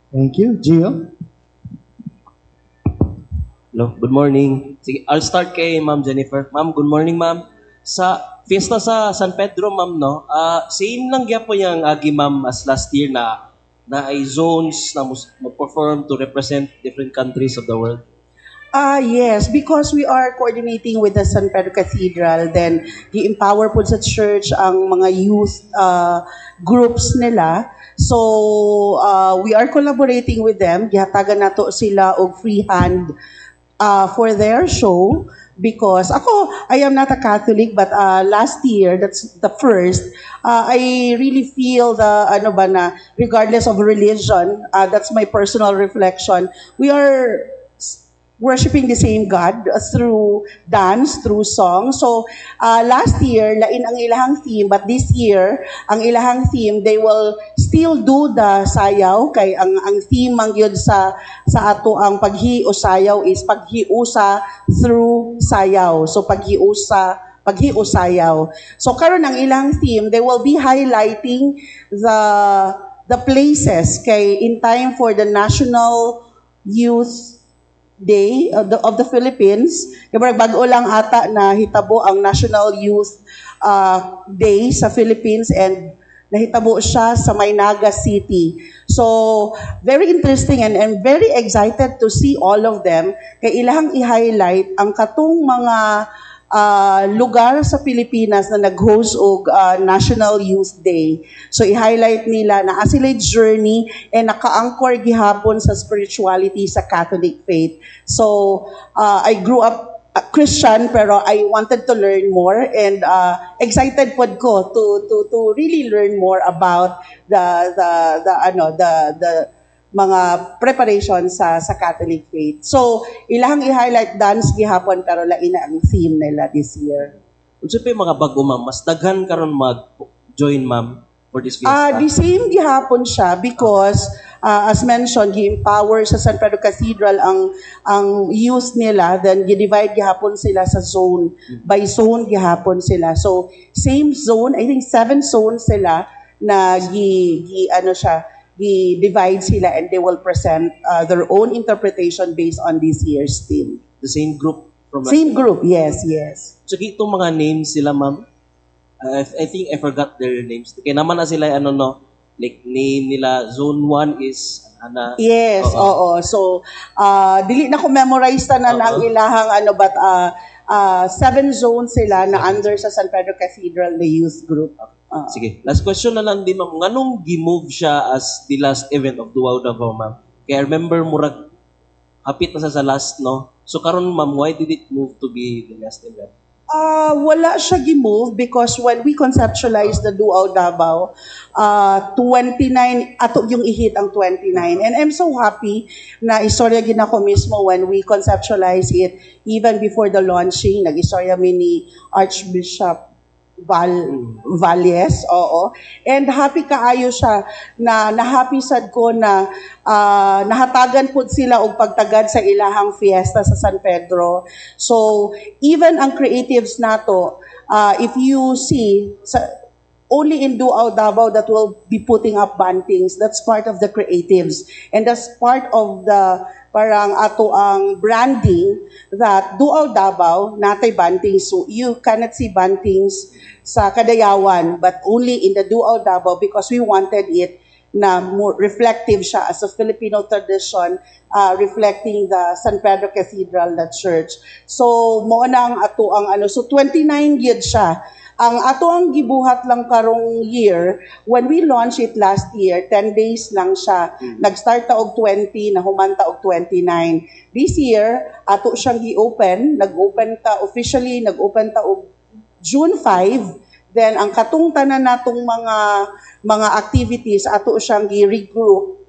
Thank you. Gio? Hello, good morning. Sige, I'll start kay Ma'am Jennifer. Ma'am, good morning, ma'am. Sa fiesta sa San Pedro, ma'am, no? Same lang po yung agi, ma'am, as last year na ay zones na mo-perform to represent different countries of the world. Yes, because we are coordinating with the San Pedro Cathedral, then i-empower po sa church ang mga youth groups nila. So, we are collaborating with them. Gihatagan nato sila og free hand for their show because I am not a Catholic but last year, that's the first, I really feel regardless of religion, that's my personal reflection, we are worshiping the same God through dance, through song. So, last year, lain ang ilahang theme, but this year, ang ilahang theme, they will still do the sayaw, kay ang theme ang yun sa ato ang paghiusayaw is paghiusa through sayaw. So, paghiusayaw. So, karon ang ilang theme, they will be highlighting the places kay in time for the National Youth Day of the Philippines. Kaya bago lang ata na hitabo ang National Youth Day sa Philippines and nahitabo siya sa Maynaga City. So, very interesting and I'm very excited to see all of them. Kaya ilahang i-highlight ang katong mga lugar sa Pilipinas na nag-host og National Youth Day. So i-highlight nila na sila journey and naka-anchor gihapon sa spirituality sa Catholic faith. So I grew up Christian pero I wanted to learn more and excited pod ko to really learn more about the mga preparation sa Catholic faith. So, ilahang i-highlight dance gihapon pero lain na ang theme nila this year. Unsa pa yung mga bago, ma'am? Mas daghan karon mag-join, ma'am, for this fiesta? The same gihapon siya because as mentioned, gi-empower sa San Pedro Cathedral ang youth nila, then gi-divide gihapon sila sa zone. By zone gihapon sila. So, same zone, I think 7 zones sila na divide sila and they will present their own interpretation based on this year's theme. The same group? Same group, yes. So, itong mga names sila, ma'am? I think I forgot their names. Kaya naman na sila, ano no, like name nila, Zone 1 is, ana, Yes, oo. So, dili na ko memorize tanan ang ilahang but 7 zones sila na under sa San Pedro Cathedral, the youth group. Sige, last question na lang din, ma'am. Nganong gi-move siya as the last event of Duao Davao, ma'am? Kaya remember, murag, hapit na sa last, no? So karon ma'am, why did it move to be the last event? Wala siya gi-move because when we conceptualized the Duao Davao, 29, ato yung ihit ang 29. And I'm so happy na istorya gina ko mismo when we conceptualized it, even before the launching, nag-istorya mi ni Archbishop Valles, oo. And happy kaayo siya na nahappy sad ko na nahatagan pud sila og pagtagad sa ilahang fiesta sa San Pedro. So even ang creatives nato, if you see only in Duao Davao that will be putting up bantings, that's part of the creatives and that's part of the parang ato ang branding that Duao Davao natay bantings. So you cannot see bantings sa Kadayawan but only in the Duao Davao because we wanted it na more reflective siya as a Filipino tradition, reflecting the San Pedro Cathedral, that church. So mo na ang ato ang so 29 yun siya. Ang ato ang gibuhat lang karong year, when we launched it last year, 10 days lang siya. Nag-start ta og 20, nahuman ta og 29. This year, ato siyang gi-open, nag-open ta officially, nag-open ta og June 5. Then ang katungtanan natong mga activities ato siyang gi-regroup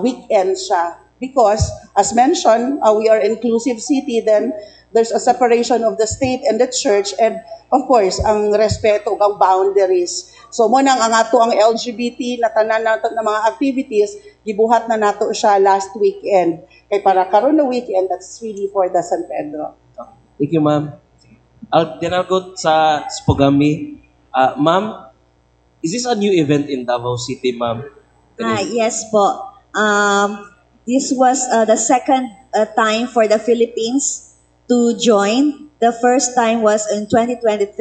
weekend siya. Because as mentioned, we are inclusive city, then there's a separation of the state and the church, and of course, ang respeto ug ang boundaries. So mo nang ang ato ang LGBT na tanan nato na mga activities, gibuhat na nato siya last weekend. Kay para karon na weekend, that's really for the San Pedro. Thank you, ma'am. Then I'll go sa Spogami. Ma'am, is this a new event in Davao City, ma'am? Yes po. This was the second time for the Philippines to join. The first time was in 2023,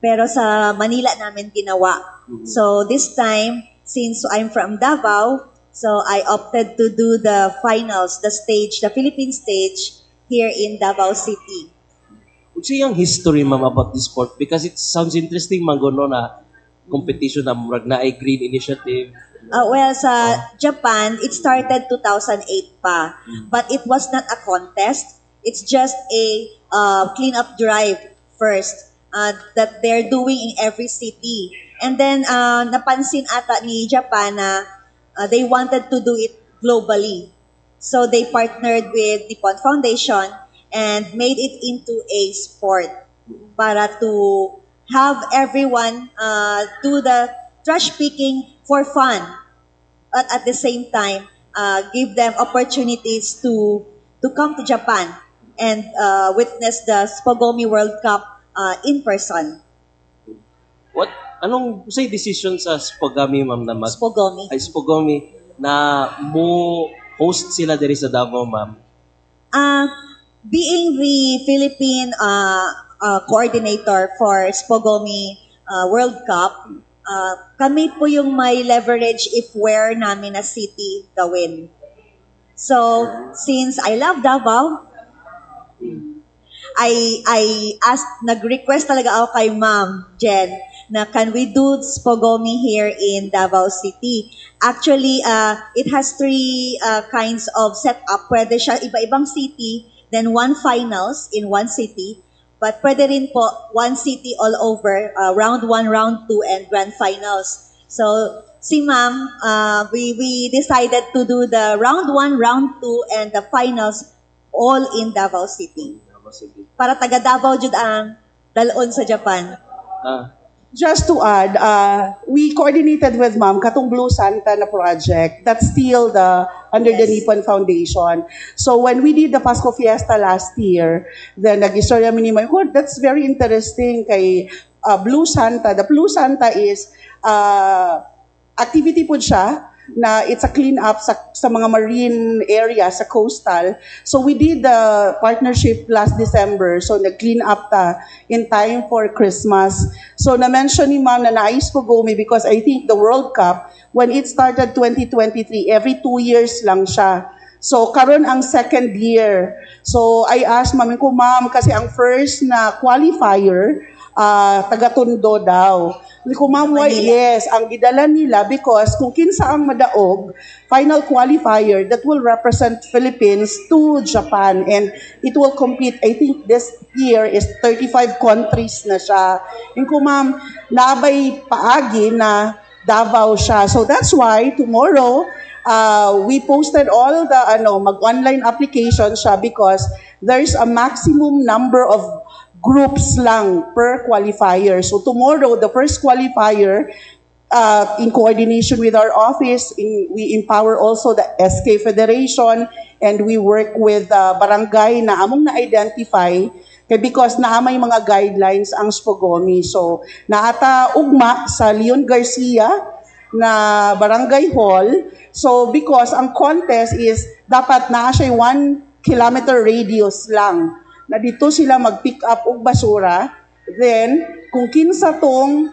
pero sa Manila namin ginawa. So this time, since I'm from Davao, so I opted to do the finals, the Philippine stage here in Davao City. What's yung history, ma'am, about this sport? Because it sounds interesting, Mangono, na competition na murag na ay Green Initiative. Well, sa Japan, it started 2008 pa. But it was not a contest. It's just a clean-up drive first that they're doing in every city. And then, napansin ata ni Japan na they wanted to do it globally. So they partnered with Nippon Foundation and made it into a sport para to have everyone do the trash picking for fun, but at the same time give them opportunities to come to Japan and witness the Spogomi World Cup in person. Anong say decision sa Spogami, ma'am, na Spogomi. Spogomi na mo host sila diri sa Davao, ma'am? Being the Philippine coordinator for Spogomi World Cup, kami po yung may leverage if where namin na city gawin. So, since I love Davao, I nag-request talaga ako kay Ma'am Jen na can we do Spogomi here in Davao City. Actually, it has 3 kinds of setup. Pwede siya iba-ibang city, then 1 finals in 1 city. But pwede rin po 1 city all over, round 1, round 2, and grand finals. So, si Ma'am, we decided to do the round 1, round 2, and the finals all in Davao City. Para taga Davao jud ang dalon sa Japan. Just to add, we coordinated with Ma'am katong Blue Santa na project that's still under the Nippon Foundation. So when we did the Pasko Fiesta last year, then nag-istorya mi ni Ma'am, that's very interesting kay Blue Santa. The Blue Santa is activity po siya na it's a clean up sa mga marine area, sa coastal. So we did the partnership last December. So nag-clean up ta in time for Christmas. So na-mention ni Ma'am na nais ko Gomi because I think the World Cup, when it started 2023, every 2 years lang siya. So karon ang second year. So I asked Ma'am ko, Ma'am, kasi ang first na qualifier, taga-Tondo daw. Hindi ko, Ma'am, why? Yes, ang gidala nila because kung kinsa ang madaog, final qualifier that will represent Philippines to Japan and it will compete, I think this year is 35 countries na siya. Hindi ko, Ma'am, nabay paagi na Davao siya. So that's why tomorrow, we posted all the mag-online application siya because there's a maximum number of groups lang per qualifier. So tomorrow, the first qualifier, in coordination with our office, we empower also the SK Federation and we work with barangay na among na-identify because naamay mga guidelines ang SPOGOMI. So naata ugma sa Leon Garcia na barangay hall. So because ang contest is dapat naa siya 1 kilometer radius lang na dito sila mag-pick up og basura. Then, kung kinsa tong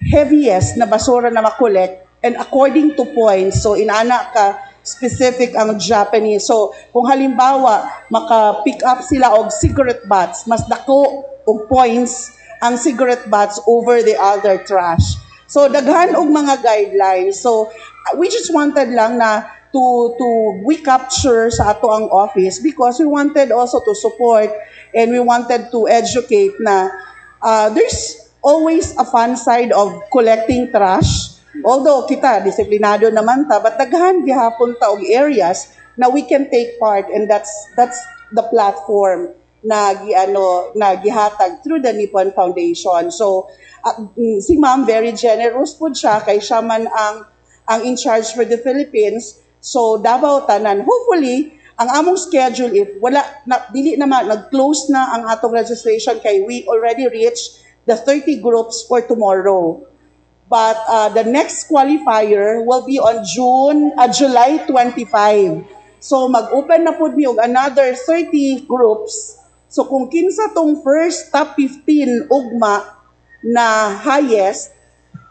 heaviest na basura na makolek, and according to points, so inana ka specific ang Japanese. So, kung halimbawa, maka-pick up sila og cigarette butts, mas dako og points ang cigarette butts over the other trash. So, daghan og mga guidelines. So, we just wanted lang na we capture sa ato ang office because we wanted also to support and we wanted to educate na there's always a fun side of collecting trash. Although kita, disiplinado naman ta, but daghan gihapon ta og areas na we can take part and that's the platform na gihatag through the Nippon Foundation. So, si Ma'am, very generous po siya kay siya man ang in charge for the Philippines. So Davao tanan, hopefully ang among schedule if dili naman nag-close na ang atong registration kay we already reached the 30 groups for tomorrow. But the next qualifier will be on July 25. So mag-open na pud mi og another 30 groups. So kung kinsa tong first top 15 ugma na highest,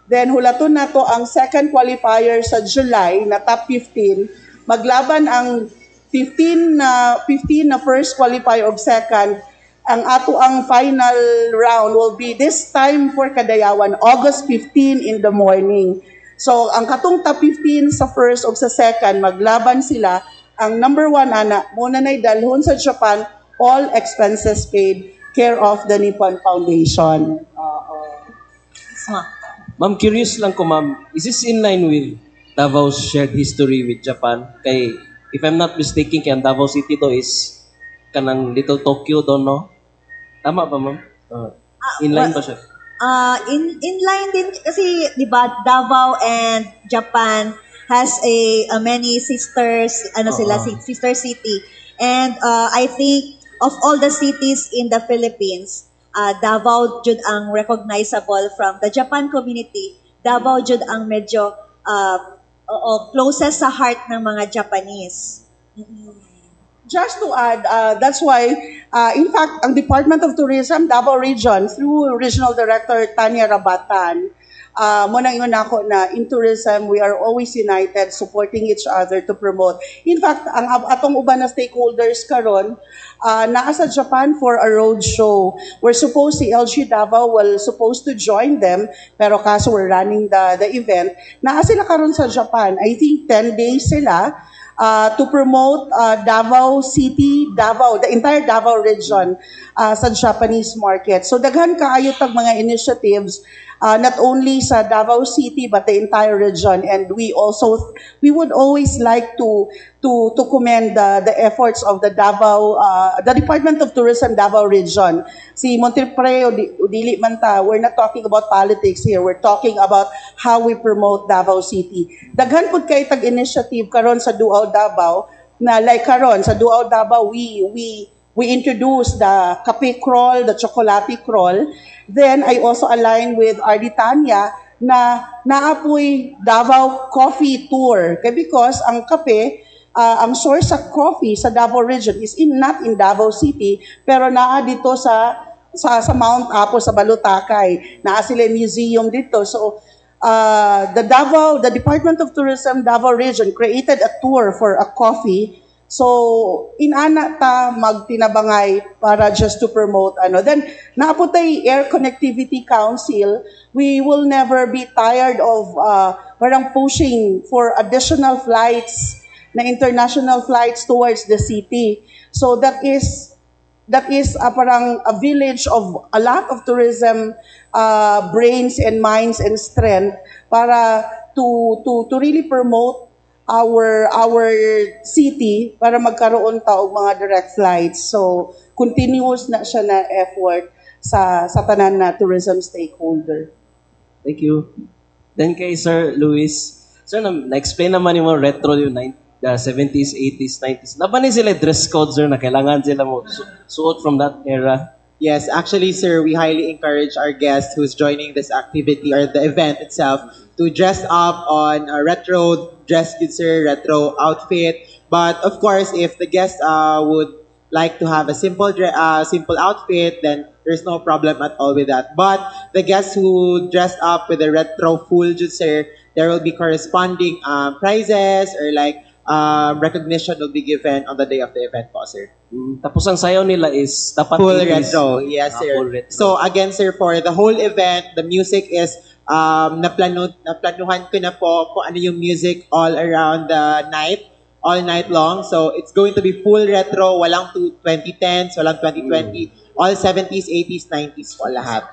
then hulaton na to ang second qualifier sa July na top 15. Maglaban ang 15 na first qualifier of second. Ang ato ang final round will be this time for Kadayawan, August 15 in the morning. So ang katong top 15 sa first o sa second, maglaban sila. Ang number 1 muna na'y dalhon sa Japan, all expenses paid, care of the Nippon Foundation. Ma'am, curious lang ko, ma'am. Is this in line with Davao's shared history with Japan? Kay, if I'm not mistaken, kay ang Davao City to is kanang Little Tokyo doon, no? Tama ba, ma'am? In line ba siya? In line din kasi 'di ba Davao and Japan has a many sisters sister city. And I think of all the cities in the Philippines, Davao jud ang recognizable from the Japan community. Davao jud ang medyo closest sa heart ng mga Japanese. Just to add, that's why, in fact, ang Department of Tourism, Davao Region, through Regional Director Tanya Rabatan, muna ingon ako na in tourism, we are always united, supporting each other to promote. In fact, ang atong uban na stakeholders karon, naa sa Japan for a road show. We're supposed, si LG Davao will supposed to join them, pero kaso we're running the event. Naa sila karon sa Japan. I think 10 days sila to promote Davao City, Davao, the entire Davao region sa Japanese market. So daghan kaayo tag mga initiatives not only sa Davao City but the entire region, and we would always like to commend the efforts of the Davao the Department of Tourism Davao region. Si Montepreo dili man ta, we're not talking about politics here, we're talking about how we promote Davao City. Daghan pud kay tag initiative karon sa Duaw Davao na like karon sa Duaw Davao we introduced the kape crawl, the chocolate crawl. Then I also align with Arditania na naapoy Davao Coffee Tour. Kaya because ang kape, ang source sa coffee sa Davao region is not in Davao City, pero naa dito sa Mount Apo, sa Balutakay. Naa sila museum dito. So, the Department of Tourism Davao Region created a tour for a coffee. So, inana ta magtinabangay para just to promote ano. Then, naaputay Air Connectivity Council, we will never be tired of parang pushing for additional flights, na international flights towards the city. So, that is parang a village of a lot of tourism brains and minds and strength para to really promote our city para magkaroon ta og mga direct flights. So continuous na siya na effort sa tanan na tourism stakeholder. Thank you. Then kay Sir Luis, sir, na-explain naman yung mga retro yung 70s, 80s, 90s. Nabanin sila dress code, sir, na kailangan sila mo suot from that era? Yes, actually, sir, we highly encourage our guests who's joining this activity or the event itself to dress up on a retro dress, good sir, retro outfit. But of course, if the guests would like to have a simple outfit, then there's no problem at all with that. But the guests who dress up with a retro full, good sir, there will be corresponding prizes or like recognition will be given on the day of the event po, sir. Tapos ang sayaw nila is dapat Full 80s. retro, yes, sir. Full retro. So again, sir, for the whole event, the music is naplanuhan ko na po kung ano yung music all around the night, all night long. So it's going to be full retro, walang 2010s, walang 2020, all 70s, 80s, 90s po lahat.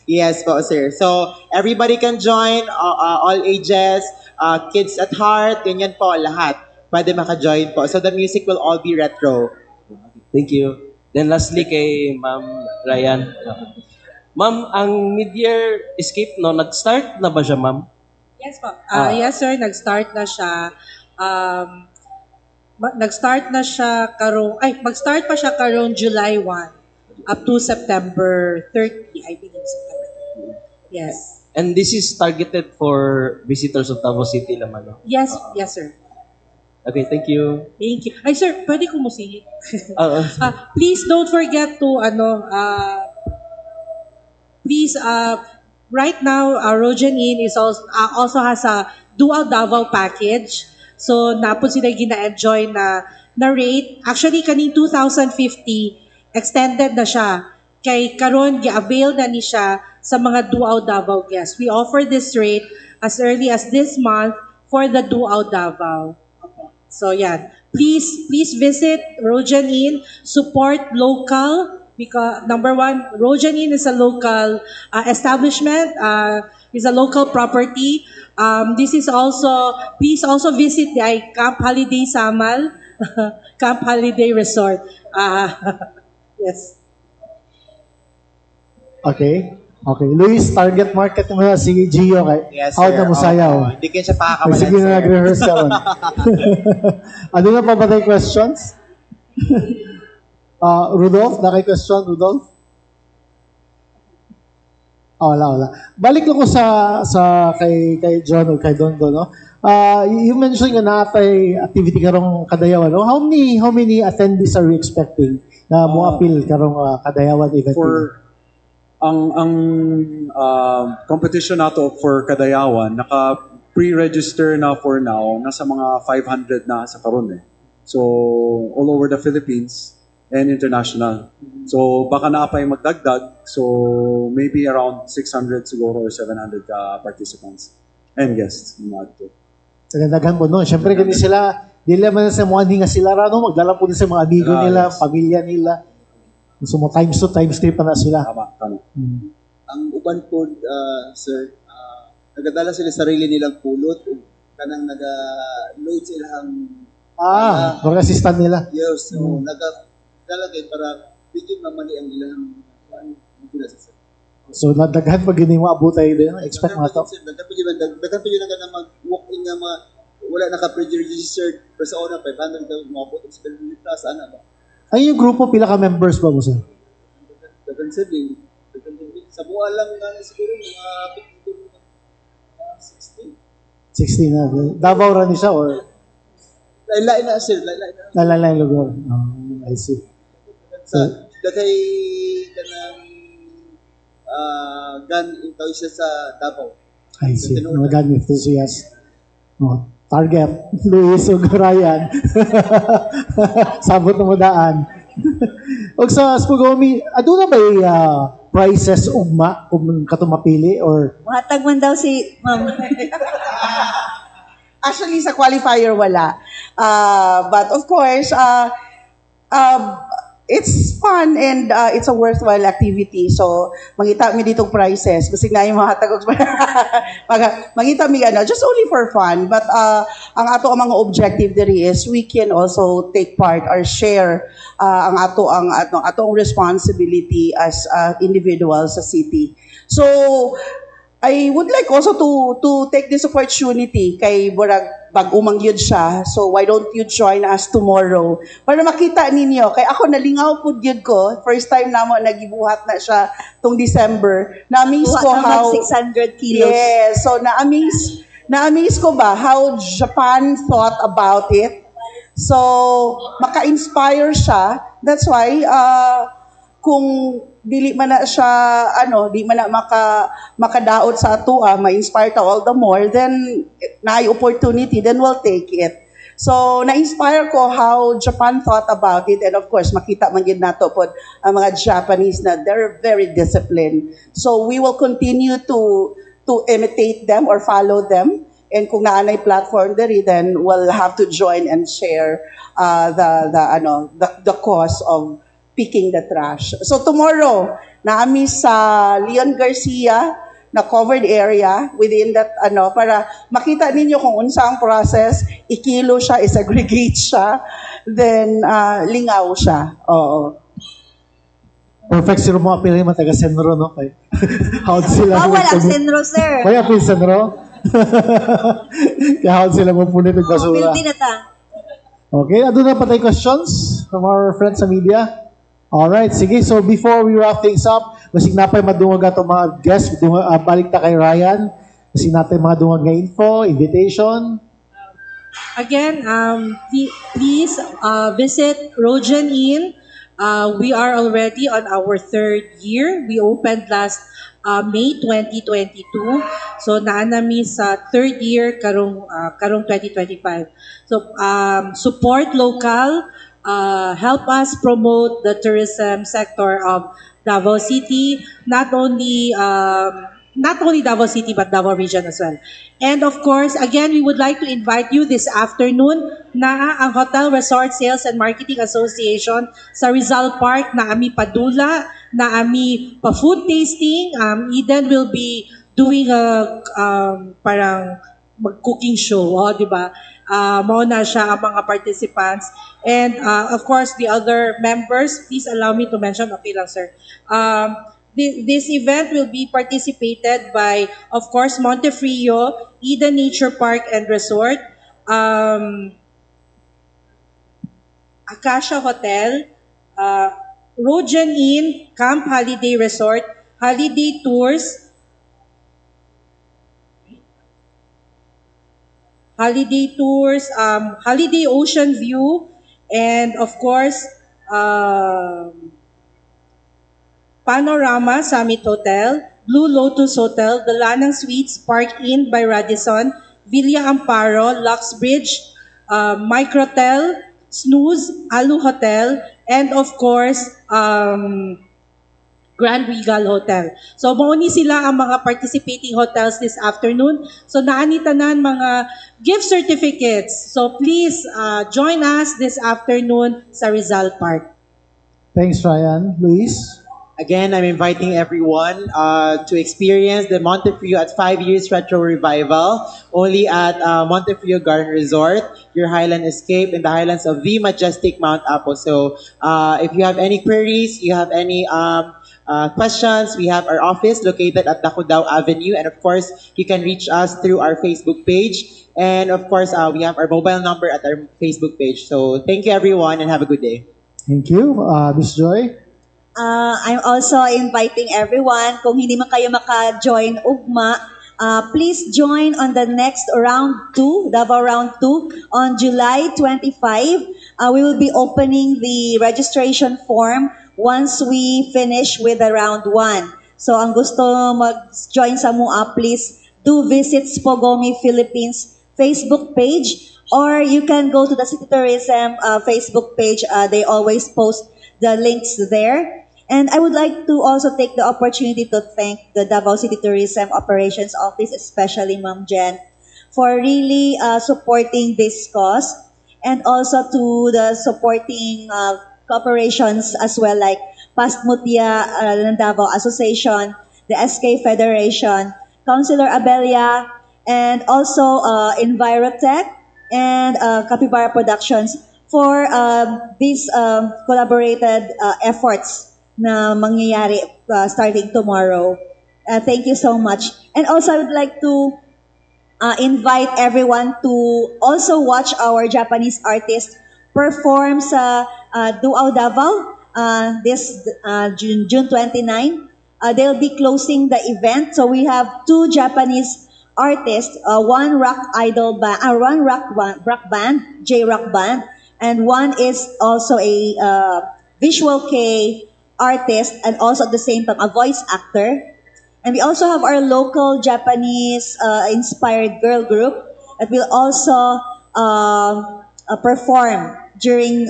Yes po, sir. So everybody can join, all ages, kids at heart, ganyan po lahat. Pwede maka-join po. So the music will all be retro. Thank you. Then lastly kay Ma'am Ryan. Ma'am, ang mid-year escape no, nag-start na ba siya, ma'am? Yes po. Yes sir, nag-start na siya. Nag-start na siya mag-start pa siya karong July 1 up to September 30, I believe September 30. Yes. And this is targeted for visitors of Davao City naman, no? Yes, yes sir. Okay, thank you. Thank you. Ay sir, pwede ko musingit. Please don't forget to please right now Rojan Inn is also has a dual Davao package. So napod sila gina-enjoy na rate. Actually kaning 2050 extended na siya. Kay karon gi-avail na ni siya sa mga dual Davao guests. We offer this rate as early as this month for the dual Davao. So yeah, please visit Rojan Inn, support local because number one, Rojan Inn is a local establishment, is a local property. Please also visit the Camp Holiday Samal, Camp Holiday Resort. Yes. Okay. Luis, target market mo na si Gio kay. Yes, How sir. na mo sayaw? Hindi kayo siya pakakabalan, Sige na sir. nag-rehearse ka ron. Ano na pa ba tayo questions? Rudolph, na kay question, Rudolph? Wala. Balik ko sa kay John o kay Dondo, no? You mentioned nga natay activity karong Kadayawan, no? How many attendees are you expecting na mo appeal karong Kadayawan event? Ang competition nato for Kadayawan, naka-pre-register na for now, nasa mga 500 na sa karon eh. So, all over the Philippines and international. So, baka naapay magdagdag. So, maybe around 600 siguro or 700 participants and guests. Daghan po, no? Siyempre, ganun sila, dila man sa mga nga sila rano, magdala po din sa mga amigo nila, yes. pamilya nila. So, mo times 2, times 3 pa na sila. Tama. Ang uban po, sir, nagadala sila sarili nilang pulot, kanang naga-load silang mga assistant nila. yes, so nagadala kayo para bigyan mamali ang ilang So, nadaghan pag gini mo abutay din, expect mo to. Daghan pa yun na mag-walk-in nga wala naka-pre-registered pero sa una 500 daw umabot sa Bellevue Plaza, ano ba? Ay, yung grupo, pila ka members ba mo, sir? Daghan sir, Sa buwan lang na siguro mga 60. 16 na. Davao rin siya or Lain-lain na sir, lain-lain na. lalalay lugar? I see. Sa dagay kanang gun intaw siya sa Davao. I see. Mga gun enthusiast. Oh, target. Luis o Ryan. Sabot na mudaan. O sa Spugomi, ado na ba prices ugma kung katumapili or Mahatag man daw si ma'am. Actually, sa qualifier, wala. But of course, it's fun and it's a worthwhile activity. So, mangita mi ditong prices. Basig na yung mga tagog. Mangita mi just only for fun. But ang ato ang mga objective diri is we can also take part or share ang ato ang responsibility as individuals sa city. So, I would like also to take this opportunity kay Burag bag-umang yun siya. So why don't you join us tomorrow? Para makita ninyo. Kay ako nalingaw po yun ko. First time na mo nagibuhat na siya tong December. Na-amaze ko how 600 kilos. Yes. So na-amaze ko ba how Japan thought about it. So maka-inspire siya. That's why kung dili man na siya di man na makadaot sa ato ma-inspire ta all the more, then naay opportunity, then we'll take it. So na-inspire ko how Japan thought about it, and of course makita man gid nato pod ang mga Japanese na they're very disciplined. So we will continue to imitate them or follow them, and kung naanay platform diri, then we'll have to join and share the cause of picking the trash. So tomorrow, naami sa Leon Garcia na covered area within that para makita ninyo kung unsa ang process, ikilo siya, isaggregate siya, then lingaw siya. Oo. perfect sila mo apil yung taga Senro, no? Kay how'd sila Walang Senro, sir. Kaya apil Senro? Kaya how'd sila mo punit ng basura? Pilti na ta. Okay, ado na patay questions from our friends sa media. Alright, sige. So before we wrap things up, masig napay madungag ato mga guests, balik ta kay Ryan. Masig natin mga dungag nga info, invitation. Again, please visit Rojan Inn. We are already on our third year. We opened last May 2022. So naanami sa third year karong 2025. So support local. Help us promote the tourism sector of Davao City, not only Davao City but Davao region as well. And of course, again, we would like to invite you this afternoon na ang Hotel Resort Sales and Marketing Association sa Rizal Park na ami padula, na ami pa food tasting. Eden will be doing a parang mag-cooking show, di ba? Mauna siya ang mga participants. And of course, the other members, please allow me to mention, okay lang sir. This event will be participated by, of course, Montefrio, Eden Nature Park and Resort, Acacia Hotel, Rojan Inn, Camp Holiday Resort, Holiday Tours, Holiday Ocean View, and of course, Panorama Summit Hotel, Blue Lotus Hotel, The Lanang Suites, Park Inn by Radisson, Villa Amparo, Luxbridge, Microtel, Snooze, Alu Hotel, and of course, Grand Regal Hotel. So, mauni sila ang mga participating hotels this afternoon. So, naani tanan mga gift certificates. So, please join us this afternoon sa Rizal Park. Thanks, Ryan. Luis? Again, I'm inviting everyone to experience the Montefrio at 5 Years Retro Revival, only at Montefrio Garden Resort, your Highland Escape in the highlands of the majestic Mount Apo. So, if you have any queries, you have any questions, we have our office located at Dakudao Avenue, and of course, you can reach us through our Facebook page, and of course, we have our mobile number at our Facebook page. So, thank you everyone, and have a good day. Thank you. Miss Joy? I'm also inviting everyone, kung hindi man kayo maka-join ugma, please join on the next round 2, Davao round 2, on July 25. We will be opening the registration form once we finish with the round 1. So ang gusto mag-join sa MUA, please do visit Spogomi Philippines Facebook page, or you can go to the City Tourism Facebook page. They always post the links there. And I would like to also take the opportunity to thank the Davao City Tourism Operations Office, especially Ma'am Jen, for really supporting this cause, and also to the supporting corporations as well, like Pastmutia ng Davao Association, the SK Federation, Councilor Abelia, and also Envirotech and Capybara Productions for these collaborated efforts na mangyayari starting tomorrow. Thank you so much. And also, I would like to invite everyone to also watch our Japanese artists perform sa Duao Davao this June 29. They'll be closing the event. So we have 2 Japanese artists, one rock band, J-Rock band, and one is also a visual K artist, and also at the same time a voice actor. And we also have our local Japanese inspired girl group that will also perform during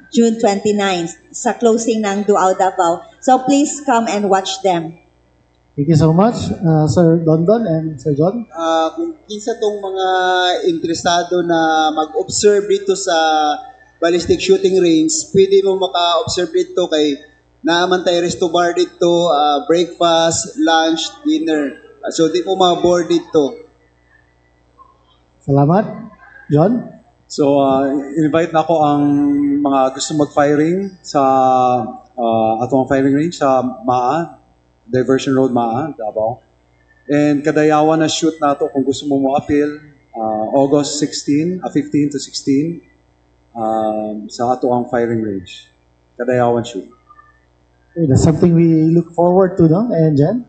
June 29 sa closing ng Duao Davao. So please come and watch them. Thank you so much, Sir Dondon and Sir John. Kung kinsa tong mga interesado na mag-observe dito sa ballistic shooting range, pwede mo maka-observe dito kay naaman tayo resto bar dito, breakfast, lunch, dinner. So di mo ma-board dito. Salamat. John? So, invite na ako ang mga gusto mag-firing sa atong firing range sa MAA, Diversion Road MAA, Davao. And kadayawan na shoot na to kung gusto mo mo-appeal, August 15 to 16 sa ato ang firing range. Kadayawan shoot. Okay, that's something we look forward to, no? And Jen?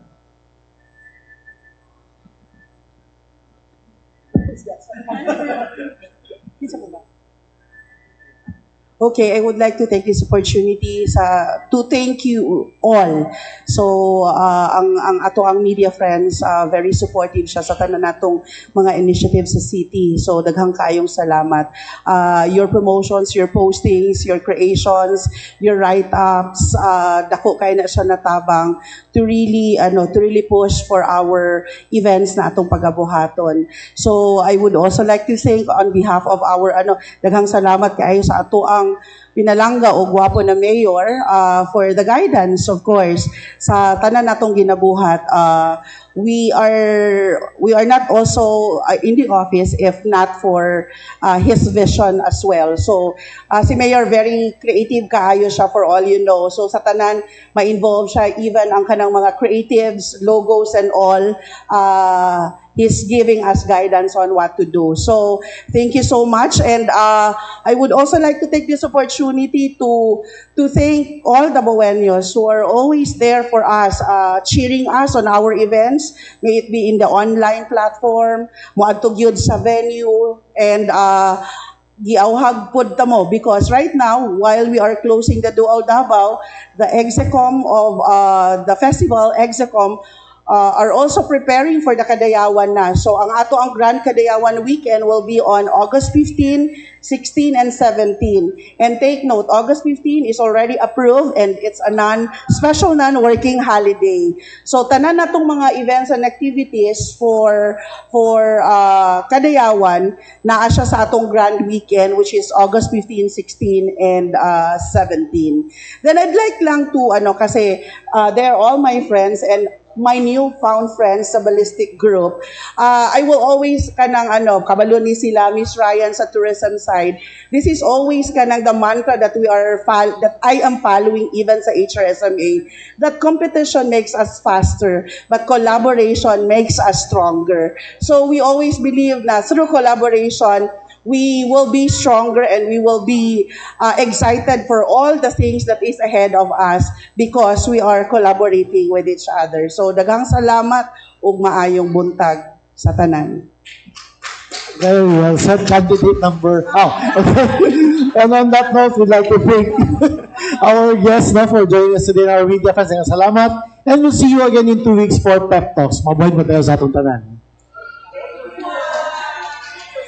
Okay, I would like to take this opportunity to thank you all. So, ang ato ang media friends, very supportive siya sa tanan natong mga initiatives sa city. So, daghang kaayong salamat. Your promotions, your postings, your creations, your write-ups, dako kay na siya natabang to really push for our events na atong pagabuhaton. So, I would also like to thank on behalf of our daghang salamat kaayo sa ato ang pinalangga o gwapo na mayor for the guidance, of course, sa tanan natong ginabuhat. We are not also in the office if not for his vision as well. So si Mayor very creative kaayo siya, for all you know. So sa tanan ma-involve siya, even ang kanang mga creatives, logos and all. He's giving us guidance on what to do. So thank you so much, and I would also like to take this opportunity to thank all the Boenos who are always there for us, cheering us on our events, may it be in the online platform, moadto gyud sa venue, and giawhag pod ta mo, because right now while we are closing the Duao Davao, the Execom of the festival, Execom, are also preparing for the Kadayawan na. So ang ato ang Grand Kadayawan weekend will be on August 15, 16, and 17. And take note, August 15 is already approved and it's a special non-working holiday. So tanan natong mga events and activities for Kadayawan naa siya sa atong Grand Weekend, which is August 15, 16, and 17. Then I'd like lang to kasi they're all my friends and my newfound friends sa Ballistic Group. I will always kabalo ni sila, Miss Ryan sa tourism side. This is always the mantra that that I am following even sa HRSMA. That competition makes us faster, but collaboration makes us stronger. So we always believe na through collaboration, we will be stronger and we will be excited for all the things that is ahead of us because we are collaborating with each other. So daghang salamat ug maayong buntag sa tanan. Very well said, candidate number. Okay. And on that note, we'd like to thank our guests for joining us today in our media friends. Salamat. And we'll see you again in 2 weeks for Pep Talks. Mabuhay mo tayo sa atong tanan.